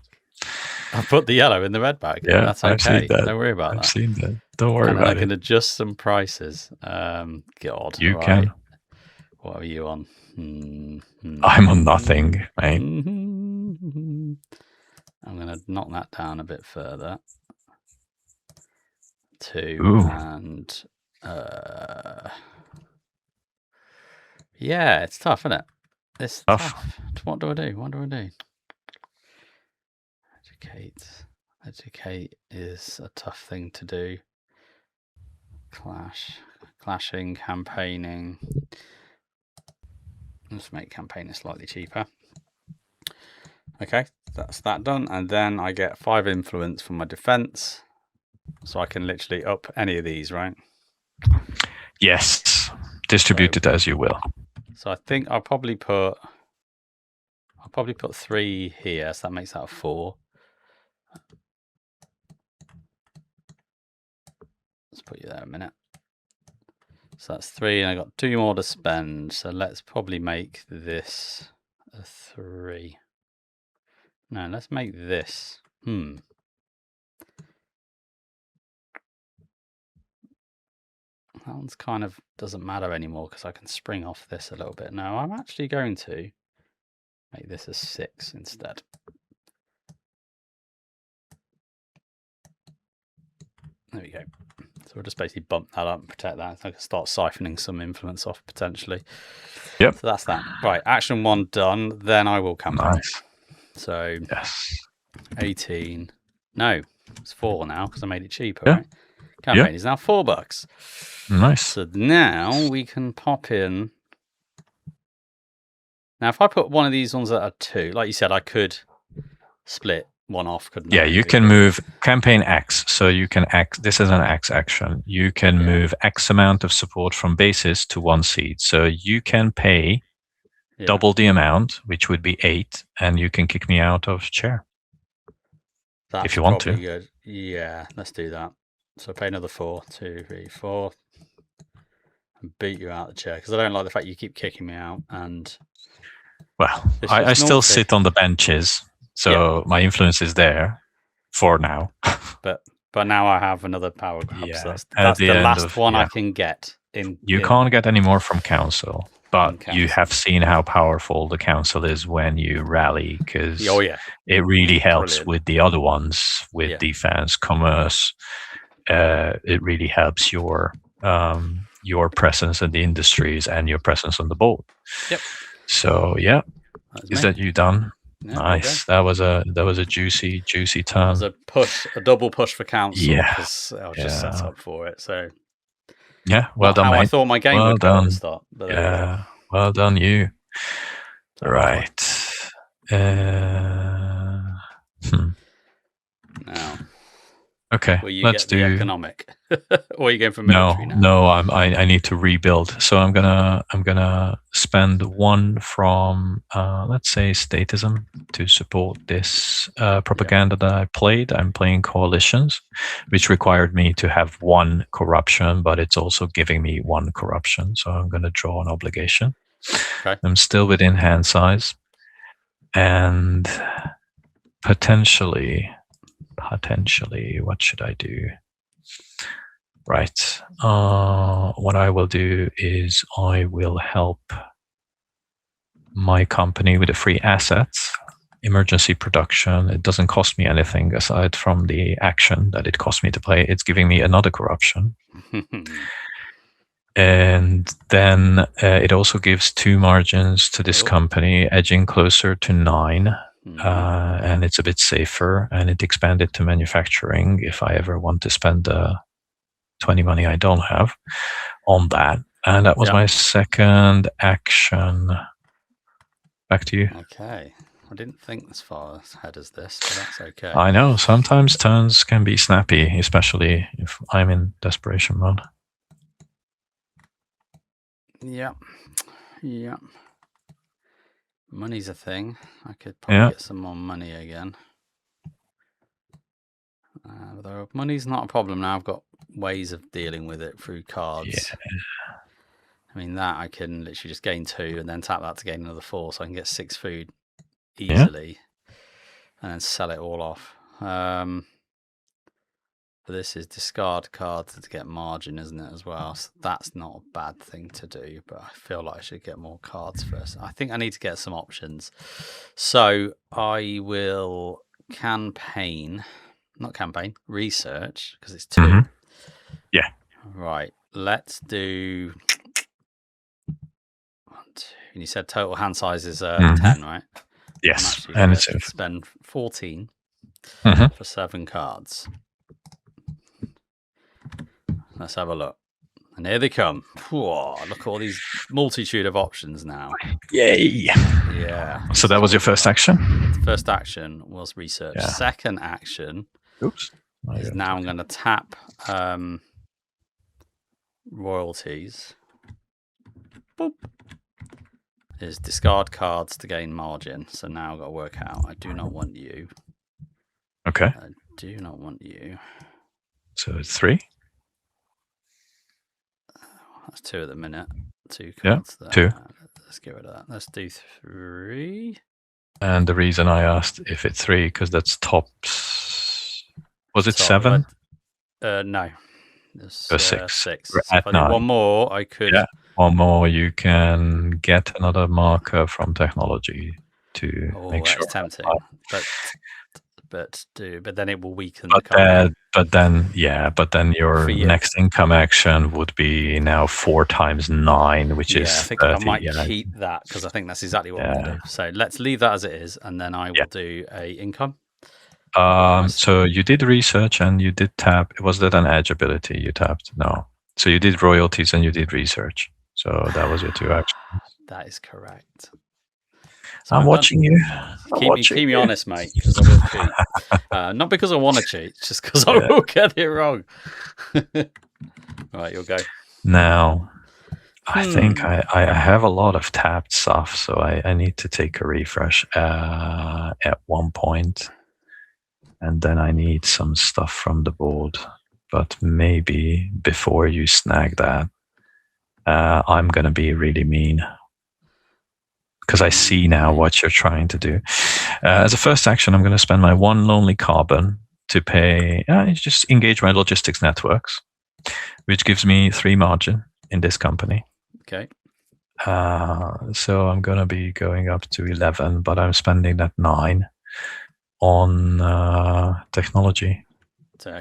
I put the yellow in the red bag. Yeah, that's okay. I've seen that. Don't worry about that. I've seen that. Don't worry about it. I can adjust some prices. God, you can. What are you on? I'm on nothing, mate. I'm going to knock that down a bit further. 2 and yeah, it's tough, isn't it? It's tough. What do I do? Educate is a tough thing to do. Clashing, campaigning. Let's make campaigning slightly cheaper. Okay, that's that done. And then I get 5 influence from my defense. So I can literally up any of these, right? Yes. Distribute it as you will. So I think I'll probably put 3 here. So that makes that 4. Let's put you there a minute. So that's 3, and I got 2 more to spend. So let's probably make this a 3. No, let's make this. That one's kind of doesn't matter anymore because I can spring off this a little bit. No, I'm actually going to make this a 6 instead. There we go. So we'll just basically bump that up and protect that. I can start siphoning some influence off potentially. Yep. So that's that. Right, action 1 done. Then I will campaign. Nice. So Yes. 18. No, it's 4 now because I made it cheaper, Yeah. right? Campaign is now $4. Nice. So now we can pop in. Now, if I put one of these ones that are 2, like you said, I could split one off, couldn't I? Yeah, you can move campaign X. So you can this is an X action. You can move X amount of support from bases to 1 seed. So you can pay double the amount, which would be 8, and you can kick me out of chair. That's if you want to. good. Yeah, let's do that. So pay another 4, 2, 3, 4, and beat you out of the chair because I don't like the fact you keep kicking me out. And well, I still sit on the benches, so my influence is there for now. but now I have another power grab. Yeah, so that's the last one I can get. You can't get any more from council, but you have seen how powerful the council is when you rally, because it really helps with the other ones, with defense, commerce. It really helps your presence in the industries and your presence on the board. Yep. So is that you done? Yeah, nice. That was a juicy turn. It was a double push for council. Yeah, because I was just set up for it. So well done, how mate. I thought my game would go at the start. But well done, you. Right. Now. Okay, let's do economic. Or are you going for military now? No, I need to rebuild. So I'm gonna spend 1 from let's say statism to support this propaganda that I played. I'm playing coalitions, which required me to have 1 corruption, but it's also giving me 1 corruption. So I'm gonna draw an obligation. Okay. I'm still within hand size, and potentially, what should I do? Right. What I will do is I will help my company with a free asset, emergency production. It doesn't cost me anything aside from the action that it cost me to play. It's giving me another corruption. And then it also gives 2 margins to this company, edging closer to 9. And it's a bit safer, and it expanded to manufacturing if I ever want to spend 20 money I don't have on that. And that was my second action. Back to you. Okay. I didn't think as far ahead as this, but that's okay. I know. Sometimes turns can be snappy, especially if I'm in desperation mode. Yep. Money's a thing. I could probably get some more money again. Although money's not a problem now. I've got ways of dealing with it through cards. Yeah. I mean, that I can literally just gain 2 and then tap that to gain another 4, so I can get 6 food easily and then sell it all off. But this is discard cards to get margin, isn't it, as well? So that's not a bad thing to do, but I feel like I should get more cards first. I think I need to get some options. So I will research, because it's 2. Mm-hmm. Yeah. Right, let's do 1, 2. And you said total hand size is 10, right? Yes, and it's spend 14 for 7 cards. Let's have a look. And here they come. Whoa, look at all these multitude of options now. Yay. Yeah. So that was your first action? First action was research. Yeah. Second action is now I'm going to tap royalties. Boop. Is discard cards to gain margin. So now I've got to work out. I do not want you. Okay. I do not want you. So it's 3? That's 2 at the minute. 2 cards there. 2. Let's get rid of that. Let's do 3. And the reason I asked if it's 3, because that's tops. Was it 7? No. It's 6. 6. So if I did 1 more, I could. Yeah. 1 more, you can get another marker from technology to make sure. That's tempting. But but then it will weaken the company. But then your next income action would be now 4 times 9, which is I think 30. I might keep that because I think that's exactly what I'm going to do. So let's leave that as it is, and then I will do a income. So you did research and you did tap. Was that an edge ability you tapped? No. So you did royalties and you did research. So that was your 2 actions. That is correct. So I'm watching you. Keep me honest, mate, because I will cheat. Not because I want to cheat, just because I will get it wrong. Right, you'll go. Now, I think I have a lot of tapped stuff, so I need to take a refresh at one point. And then I need some stuff from the board. But maybe before you snag that, I'm going to be really mean. Because I see now what you're trying to do. As a first action, I'm going to spend my 1 lonely carbon to pay, just engage my logistics networks, which gives me 3 margin in this company. Okay. So I'm going to be going up to 11, but I'm spending that 9 on technology. So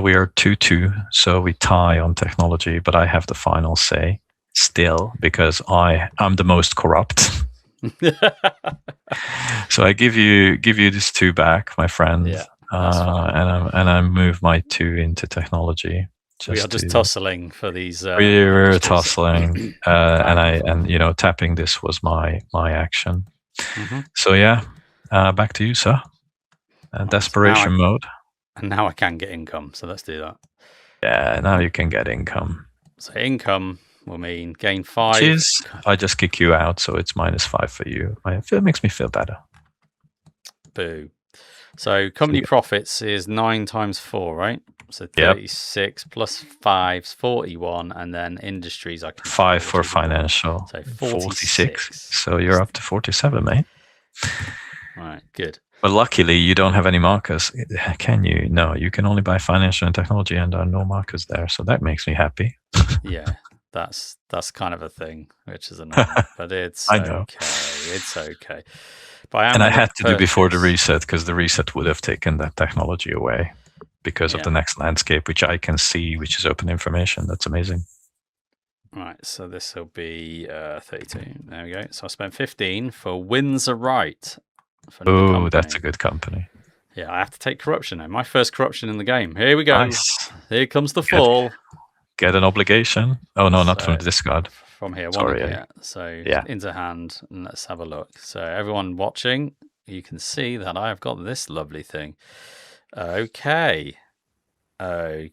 we are 2-2, so we tie on technology, but I have the final say. Still, because I'm the most corrupt. So I give you this 2 back, my friend. Yeah, and I move my 2 into technology. We are just tussling for these. We were tussling, and tapping this was my action. Mm-hmm. So back to you, sir. Desperation mode. And now I can get income, so let's do that. Yeah, now you can get income. So income will mean gain 5. Cheers. I just kick you out, so it's -5 for you. It makes me feel better. Boo. So company profits is 9 times 4, right? So 36 plus 5 is 41, and then industries I can 5 for financial. So 46. So you're up to 47, mate. Right, good. But luckily, you don't have any markers, can you? No, you can only buy financial and technology, and there are no markers there. So that makes me happy. Yeah, that's kind of a thing, which is annoying, but it's okay. It's okay. But I had to do before the reset, because the reset would have taken that technology away because of the next landscape, which I can see, which is open information. That's amazing. Right, so this will be 32. There we go. So I spent 15 for Windsor Right. Oh, that's a good company. Yeah, I have to take corruption now. My first corruption in the game. Here we go. Nice. Here comes the fall. Get an obligation. Oh, no, not from the discard. From here. Sorry. So into hand, and let's have a look. So everyone watching, you can see that I have got this lovely thing. Okay. All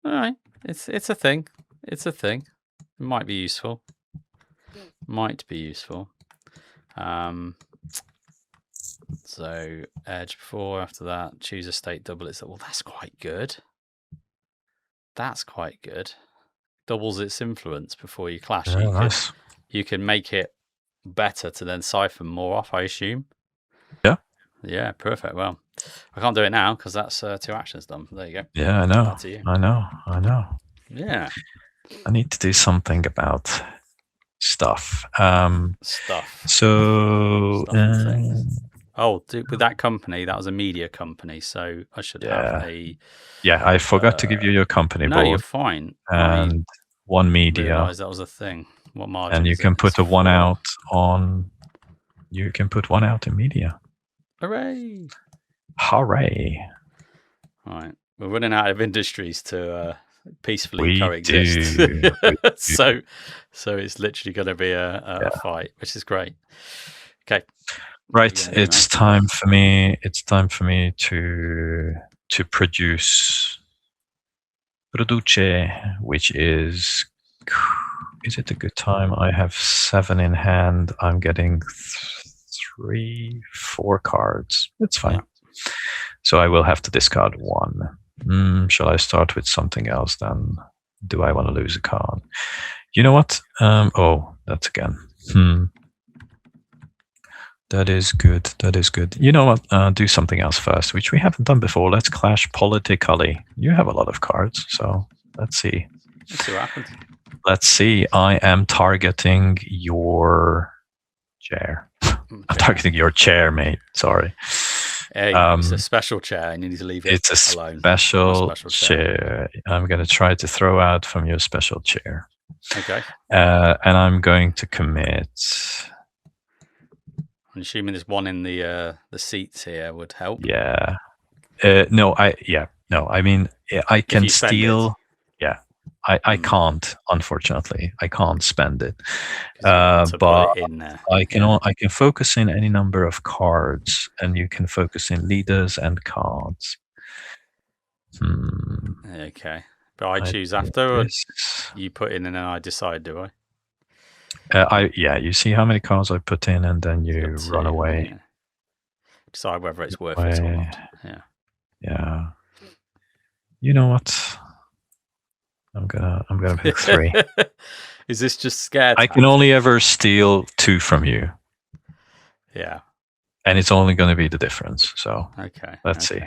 right. It's a thing. It's a thing. It might be useful. So edge before, after that, choose a state, double it. Well, that's quite good. Doubles its influence before you clash. Nice. You can make it better to then siphon more off, I assume. Yeah. Yeah, perfect. Well, I can't do it now because that's 2 actions done. There you go. Yeah, I know. Back to you. I know. Yeah. I need to do something about stuff. So with that company, that was a media company, so I should have a. Yeah, I forgot to give you your company board. No, you're fine. And 1 media. I realized that was a thing. What margin? And you can put a 1 out on. You can put 1 out in media. Hooray! All right, we're running out of industries to peacefully coexist. So it's literally going to be a fight, which is great. Okay. Right, it's time for me. It's time for me to produce which is it a good time? I have 7 in hand. I'm getting 4 cards. It's fine. Yeah. So I will have to discard 1. Shall I start with something else then? Do I want to lose a card? You know what? That's again. That is good. You know what? Do something else first, which we haven't done before. Let's clash politically. You have a lot of cards, so let's see. Let's see what happens. Let's see. I am targeting your chair. I'm targeting your chair, mate. Sorry. Hey, it's a special chair, and you need to leave it It's a alone. special chair. I'm going to try to throw out from your special chair. Okay. And I'm going to commit. I'm assuming there's one in the seats here would help. Yeah. No. I mean, I can steal. Yeah. I can't. Unfortunately, I can't spend it. But put it in there. I can focus in any number of cards, and you can focus in leaders and cards. Okay. But I choose after, or you put in and then I decide, do I? You see how many cards I put in, and then you run away. Yeah. Decide whether it's worth it or not. Yeah. Yeah. You know what? I'm gonna pick 3. Is this just scared? I can only ever steal 2 from you. Yeah. And it's only going to be the difference. So okay. Let's see.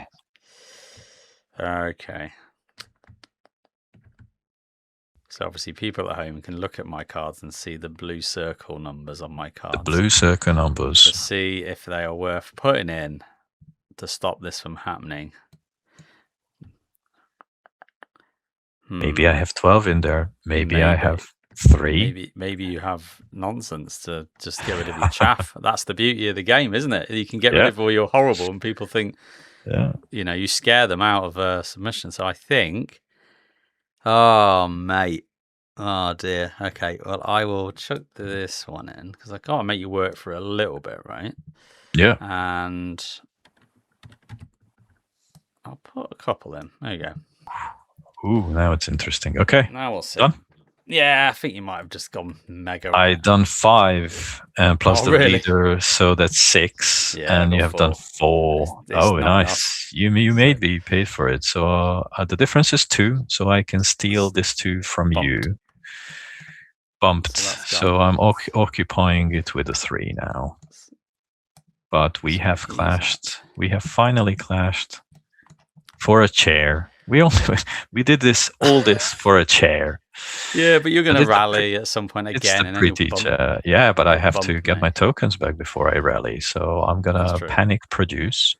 Okay. So obviously people at home can look at my cards and see the blue circle numbers on my cards. The blue circle numbers. To see if they are worth putting in to stop this from happening. Maybe I have 12 in there. Maybe I have 3. Maybe you have nonsense to just get rid of your chaff. That's the beauty of the game, isn't it? You can get rid of all your horrible, and people think, you scare them out of submission. So I think, oh mate, oh dear. Okay, well I will chuck this one in because I can't make you work for a little bit, right? Yeah. And I'll put a couple in. There you go. Ooh, now it's interesting. Okay. Now we'll see. Done? Yeah, I think you might have just gone mega. I done 5 plus the leader, so that's 6. Yeah, and you have 4. Done 4. Oh, nice. You made me pay for it. So the difference is 2. So I can steal this 2 from you. Bumped. So I'm occupying it with a 3 now. But we have clashed. We have finally clashed for a chair. We did all this for a chair. Yeah, but you're going to rally at some point again. It's a pretty chair. Yeah, but I have to get my tokens back before I rally. So I'm going to panic produce,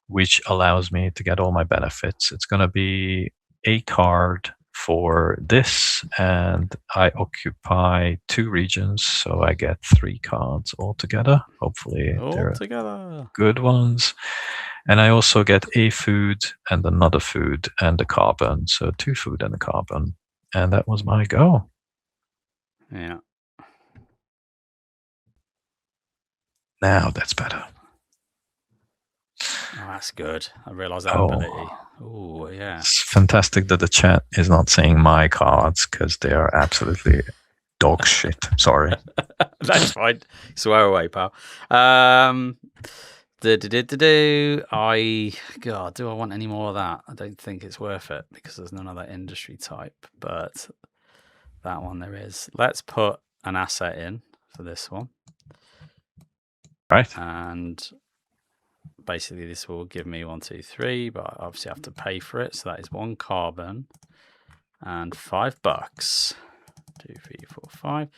which allows me to get all my benefits. It's going to be a card for this, and I occupy 2 regions, so I get 3 cards altogether. Hopefully they're good ones. And I also get a food and another food and a carbon. So 2 food and a carbon. And that was my go. Yeah. Now that's better. Oh, that's good. I realised that ability. Oh, yeah. It's fantastic that the chat is not saying my cards because they are absolutely dog shit. Sorry. That's fine. Swear away, pal. Do I want any more of that? I don't think it's worth it because there's none of that industry type, but that one there is. Let's put an asset in for this one. Right. And basically this will give me 1, 2, 3, but I obviously have to pay for it. So that is 1 carbon and $5. 2, 3, 4, 5.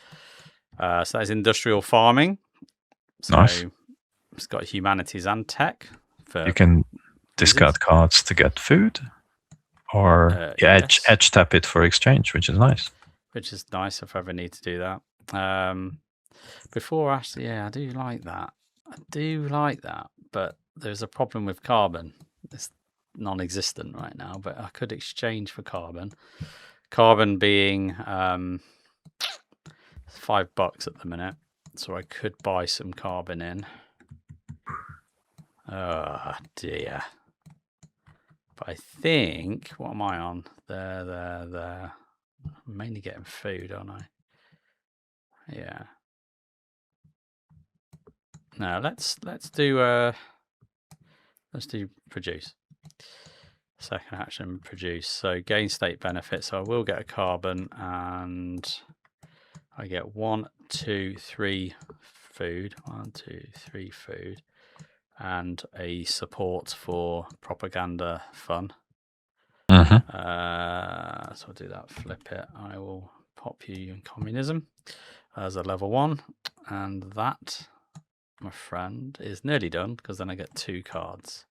So that is industrial farming. So nice. It's got humanities and tech. You can discard cards to get food, or edge tap it for exchange, which is nice. Which is nice if I ever need to do that. Before actually, I do like that. But there's a problem with carbon. It's non-existent right now, but I could exchange for carbon. Carbon being $5 at the minute, so I could buy some carbon in. Oh dear. But I think, what am I on? There. I'm mainly getting food, aren't I? Yeah. Now let's do produce. Second action, produce. So gain state benefit. So I will get a carbon, and I get 1, 2, 3 food. 1, 2, 3 food. And a support for propaganda fun. So I'll do that, flip it. I will Popular communism as a level 1, and that, my friend, is nearly done because then I get 2 cards.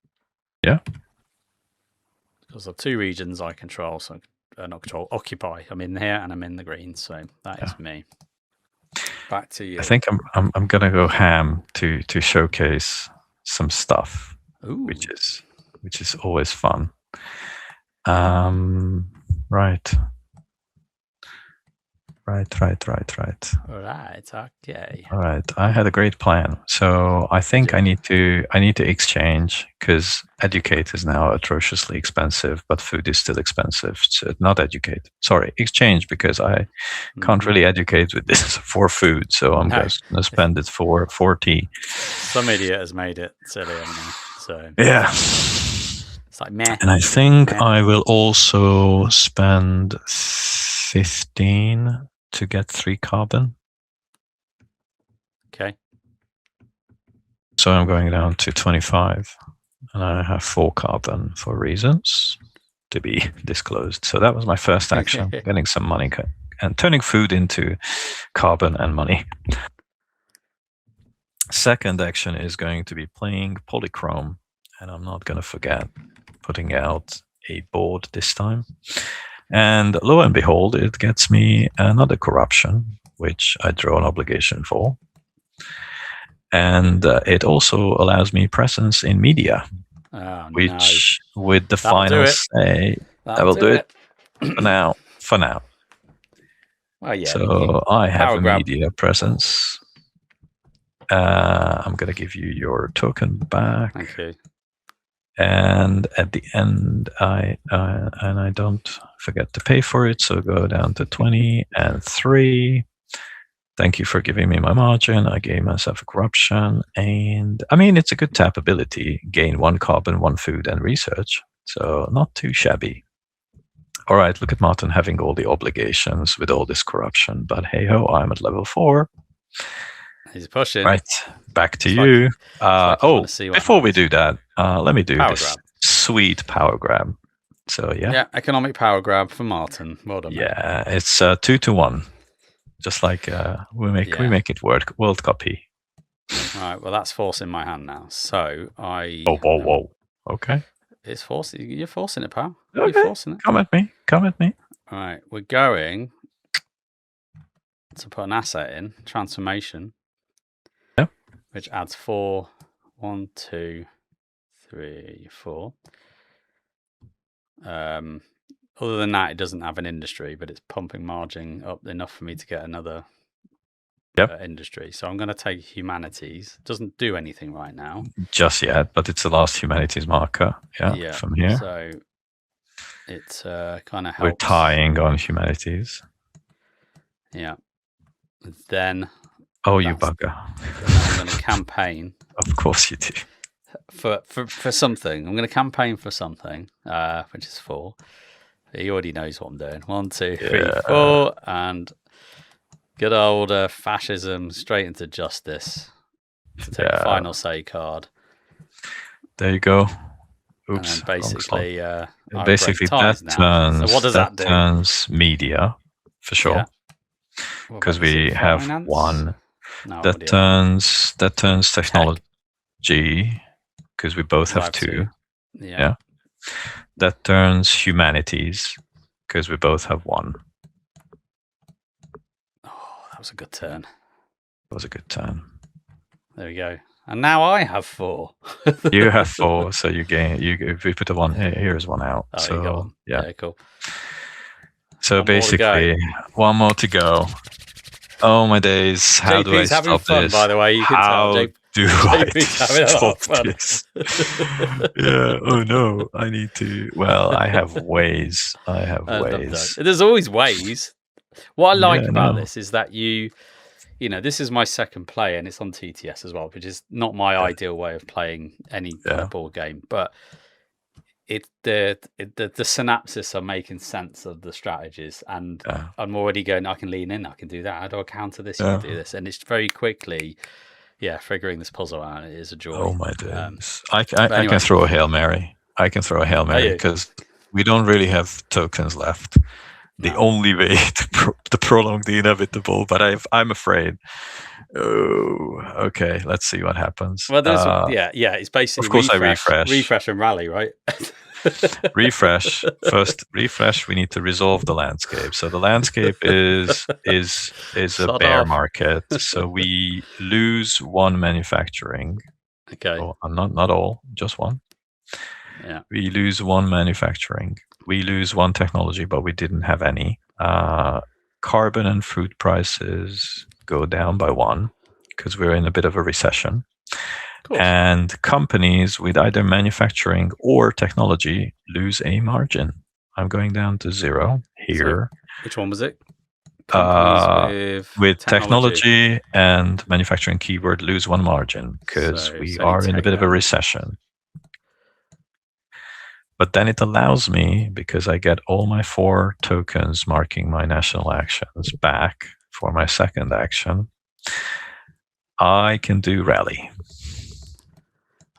Yeah. Because of 2 regions I control, so not control, occupy. I'm in here and I'm in the green, so that is me. Back to you. I think I'm gonna go ham to showcase some stuff, Ooh. which is always fun. Right. Right. All right. Okay. All right. I had a great plan. So I think I need to exchange, because educate is now atrociously expensive, but food is still expensive. So not educate. Sorry, exchange, because I can't really educate with this for food. So I'm just gonna spend it for tea. Some idiot has made it silly on me. So yeah. It's like meh. And I think I will also spend 15 to get 3 carbon. Okay. So I'm going down to 25, and I have 4 carbon for reasons to be disclosed. So that was my first action, getting some money and turning food into carbon and money. Second action is going to be playing polychrome, and I'm not going to forget putting out a board this time. And lo and behold, it gets me another corruption, which I draw an obligation for. And it also allows me presence in media, which with the final say, that will do it for now. Well, yeah, so I have a media presence. I'm going to give you your token back. Okay. And at the end, I don't forget to pay for it. So go down to 20 and 3. Thank you for giving me my margin. I gave myself a corruption. And I mean, it's a good tap ability. Gain 1 carbon, 1 food, and research. So not too shabby. All right, look at Marton having all the obligations with all this corruption. But hey ho, I'm at level 4. He's pushing. Right, back to you. Before we do that, let me do this sweet power grab. So yeah, economic power grab for Marton. Well done. Yeah, it's 2 to 1, just like we make it World Cup-y. Right. Well, that's force in my hand now. So I. Whoa. Okay. It's force. You're forcing it, pal. Okay. You're forcing it. Come at me. All right. We're going to put an asset in transformation. Yeah. Which adds 4. 1, 2, 3, 4. Other than that, it doesn't have an industry, but it's pumping margin up enough for me to get another industry. So I'm going to take humanities. It doesn't do anything right now. Just yet, but it's the last humanities marker. Yeah. From here. So it kind of helps. We're tying on humanities. Yeah. Then. Oh, you bugger. I'm going to campaign. Of course you do. For something. I'm going to campaign for something, which is 4. He already knows what I'm doing. 1, 2, 3, 4. And good old fascism straight into justice. To take a final say card. There you go. Oops. And basically, that turns, so what does that do? Turns media, for sure. Because we have 1. No, that turns technology, because we both have 2. Yeah. That turns humanities, because we both have 1. Oh, that was a good turn. That was a good turn. There we go. And now I have 4. You have 4, so you gain. If we put a 1 here is 1 out. Oh, so you got 1. Yeah, cool. So basically, 1 more to go. Oh my days! How JP's do I having stop fun, this? by the way. You can How tell. do I JP's having a lot stop of this? Yeah. Oh no! I need to. Well, I have ways. There's always ways. What I like about this is that you know, this is my second play, and it's on TTS as well, which is not my ideal way of playing any kind of board game, but the synapses are making sense of the strategies, and I'm already going, I can lean in, I can do that, how do I counter this, you can do this, and it's very quickly figuring this puzzle out. It is a joy. Oh my days. I can throw a Hail Mary. Because we don't really have tokens left, the No. only way to prolong the inevitable. But I'm afraid. Oh, okay. Let's see what happens. Well, it's basically Of course, I refresh. refresh and rally, right? Refresh first. Refresh. We need to resolve the landscape. So the landscape is a Sod bear off. market. So we lose one manufacturing. Okay. Oh, not all, just one. Yeah. We lose one manufacturing. We lose one technology, but we didn't have any. Carbon and food prices go down by one because we're in a bit of a recession. And companies with either manufacturing or technology lose a margin. I'm going down to 0 here. So, which one was it? Companies with technology and manufacturing keyword lose one margin because we are in a bit of a recession. But then it allows me, because I get all my 4 tokens marking my national actions back for my second action, I can do rally.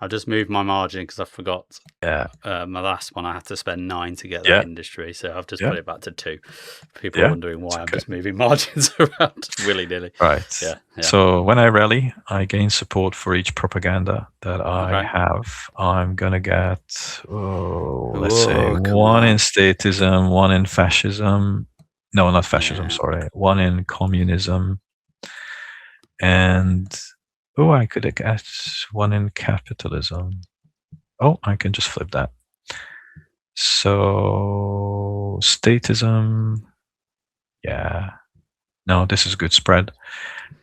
I just moved my margin because I forgot. Yeah. My last one, I had to spend 9 to get that industry, so I've just put it back to 2. People are wondering why I'm just moving margins around willy-nilly. Right. Yeah. So when I rally, I gain support for each propaganda that I have. I'm gonna get, let's say, 1 in statism, 1 in fascism. No, not fascism. Sorry, 1 in communism, and I could get 1 in capitalism. Oh, I can just flip that. So statism, no, this is a good spread.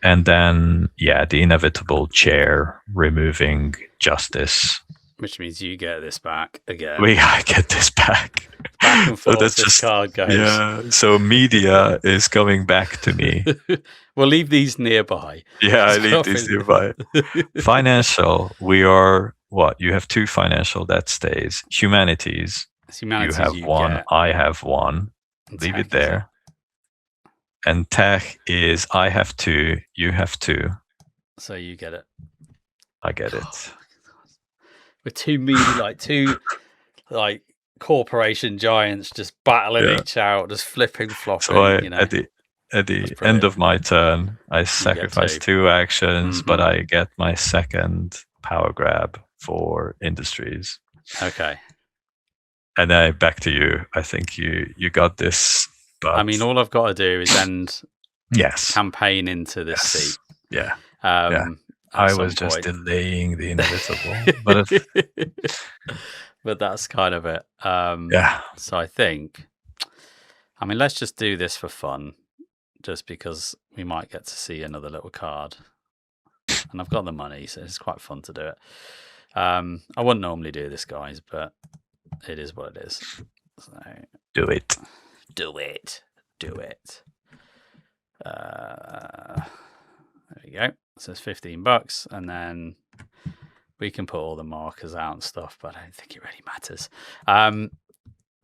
And then, the inevitable chair removing justice. Which means you get this back again. I get this back. Back and forth, that's this card goes. Yeah, so media is coming back to me. We'll leave these nearby. Yeah, I leave these nearby. Financial, we are, what? You have 2 financial, that stays. Humanities, you have 1, I have 1. Leave it there. And tech is I have 2, you have 2. So you get it. I get it. With 2 media, two corporation giants just battling each out, just flipping, flopping. So at the end of my turn, I sacrifice 2 actions, but I get my second power grab for industries. Okay. And then back to you. I think you got this. But I mean, all I've got to do is end campaign into this seat. Yeah. I was just delaying the inevitable. But that's kind of it. So I think, let's just do this for fun, just because we might get to see another little card. And I've got the money, so it's quite fun to do it. I wouldn't normally do this, guys, but it is what it is. So, do it. Do it. There we go. So it's $15, and then we can put all the markers out and stuff, but I don't think it really matters.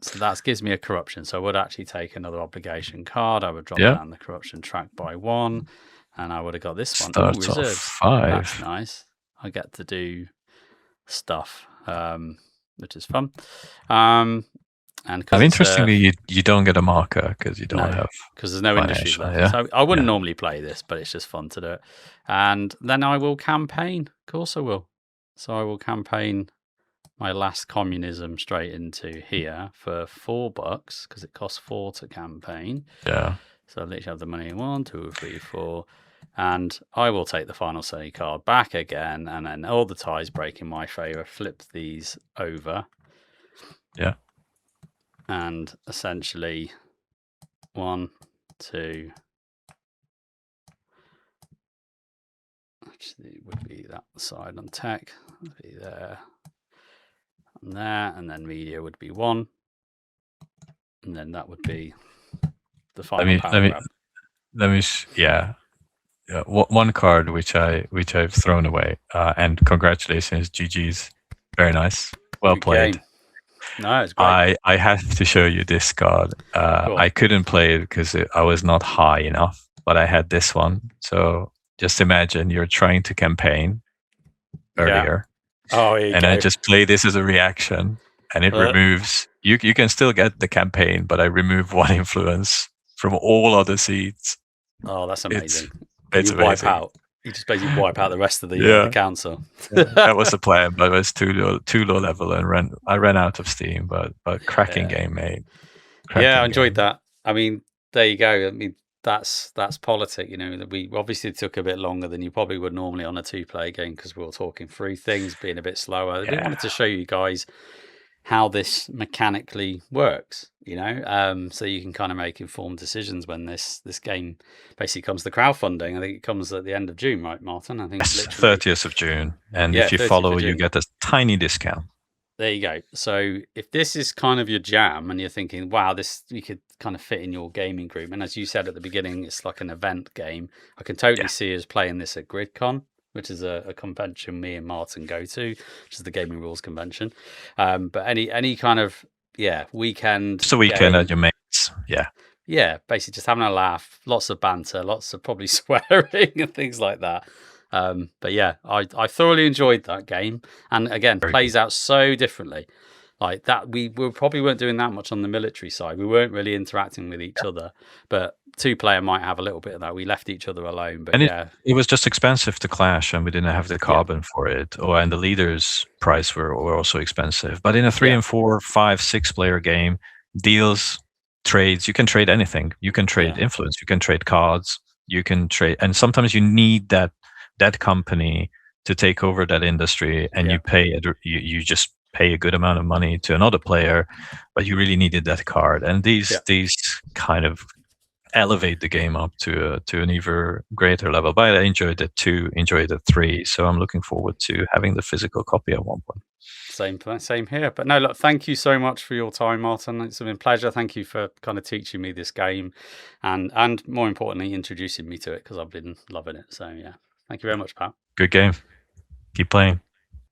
So that gives me a corruption. So I would actually take another obligation card. I would drop down the corruption track by 1, and I would have got this one. Reserves. 5. That's nice. I get to do stuff, which is fun. And interestingly, you don't get a marker because you don't have, because there's no industries left. So I wouldn't normally play this, but it's just fun to do it. And then I will campaign. Of course I will. So I will campaign my last communism straight into here for $4 because it costs 4 to campaign. Yeah. So I literally have the money 1, 2, 3, 4. And I will take the final say card back again, and then all the ties break in my favor. Flip these over. Yeah. And essentially 1, 2. Actually, it would be that side on tech. Would be there and there, and then media would be 1, and then that would be the final power grab. Let me. One card which I've thrown away. And congratulations, GG's. Very nice. Well played. Game. No, it's great. I have to show you this card. Cool. I couldn't play it because I was not high enough, but I had this one. So just imagine you're trying to campaign earlier. Oh, and I just play this as a reaction. and it removes. You can still get the campaign, but I remove one influence from all other seats. Oh, that's amazing. It's you wipe amazing. out. You just basically wipe out the rest of the council. That was the plan, but it was too low level, and I ran out of steam. But cracking game, mate. I enjoyed that. I mean, there you go. I mean, that's Politik. That we obviously took a bit longer than you probably would normally on a 2-player game because we were talking through things, being a bit slower. We wanted to show you guys how this mechanically works, so you can kind of make informed decisions when this game basically comes to crowdfunding. I think it comes at the end of June, right, Martin? I think it's 30th of June, and if you follow, you get a tiny discount. There you go. So if this is kind of your jam and you're thinking, wow, this you could kind of fit in your gaming group, and as you said at the beginning, it's like an event game, I can totally see us playing this at GridCon, which is a convention me and Martin go to, which is the Gaming Rules Convention. But any kind of weekend. Just a weekend at your mates. Yeah, basically just having a laugh, lots of banter, lots of probably swearing and things like that. But yeah, I thoroughly enjoyed that game, and again, plays out so differently. Like that, we probably weren't doing that much on the military side. We weren't really interacting with each other, but 2-player might have a little bit of that. We left each other alone, but it was just expensive to clash, and we didn't have the carbon for it. And the leaders' price were also expensive. But in a 3 and 4, 5, 6-player game, deals, trades, you can trade anything. You can trade influence. You can trade cards. You can trade, and sometimes you need that company to take over that industry, and you just pay a good amount of money to another player, but you really needed that card. And these kind of elevate the game up to an even greater level. But I enjoyed it 2, enjoyed it 3, so I'm looking forward to having the physical copy at one point. Same here. But no, look, thank you so much for your time, Martin. It's been a pleasure. Thank you for kind of teaching me this game, and more importantly, introducing me to it, because I've been loving it. So yeah, thank you very much, Pat. Good game. Keep playing.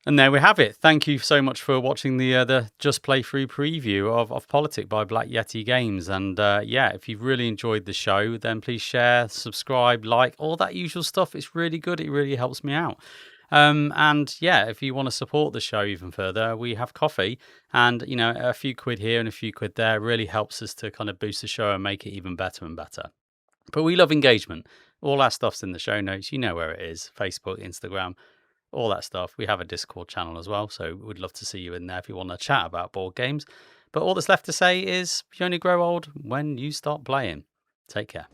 And there we have it. Thank you so much for watching the Just Playthrough preview of Politik by Black Yeti Games. And if you've really enjoyed the show, then please share, subscribe, like, all that usual stuff. It's really good. It really helps me out. If you want to support the show even further, we have coffee, and a few quid here and a few quid there really helps us to kind of boost the show and make it even better and better. But we love engagement. All our stuff's in the show notes. You know where it is: Facebook, Instagram, all that stuff. We have a Discord channel as well, so we'd love to see you in there if you want to chat about board games. But all that's left to say is you only grow old when you start playing. Take care.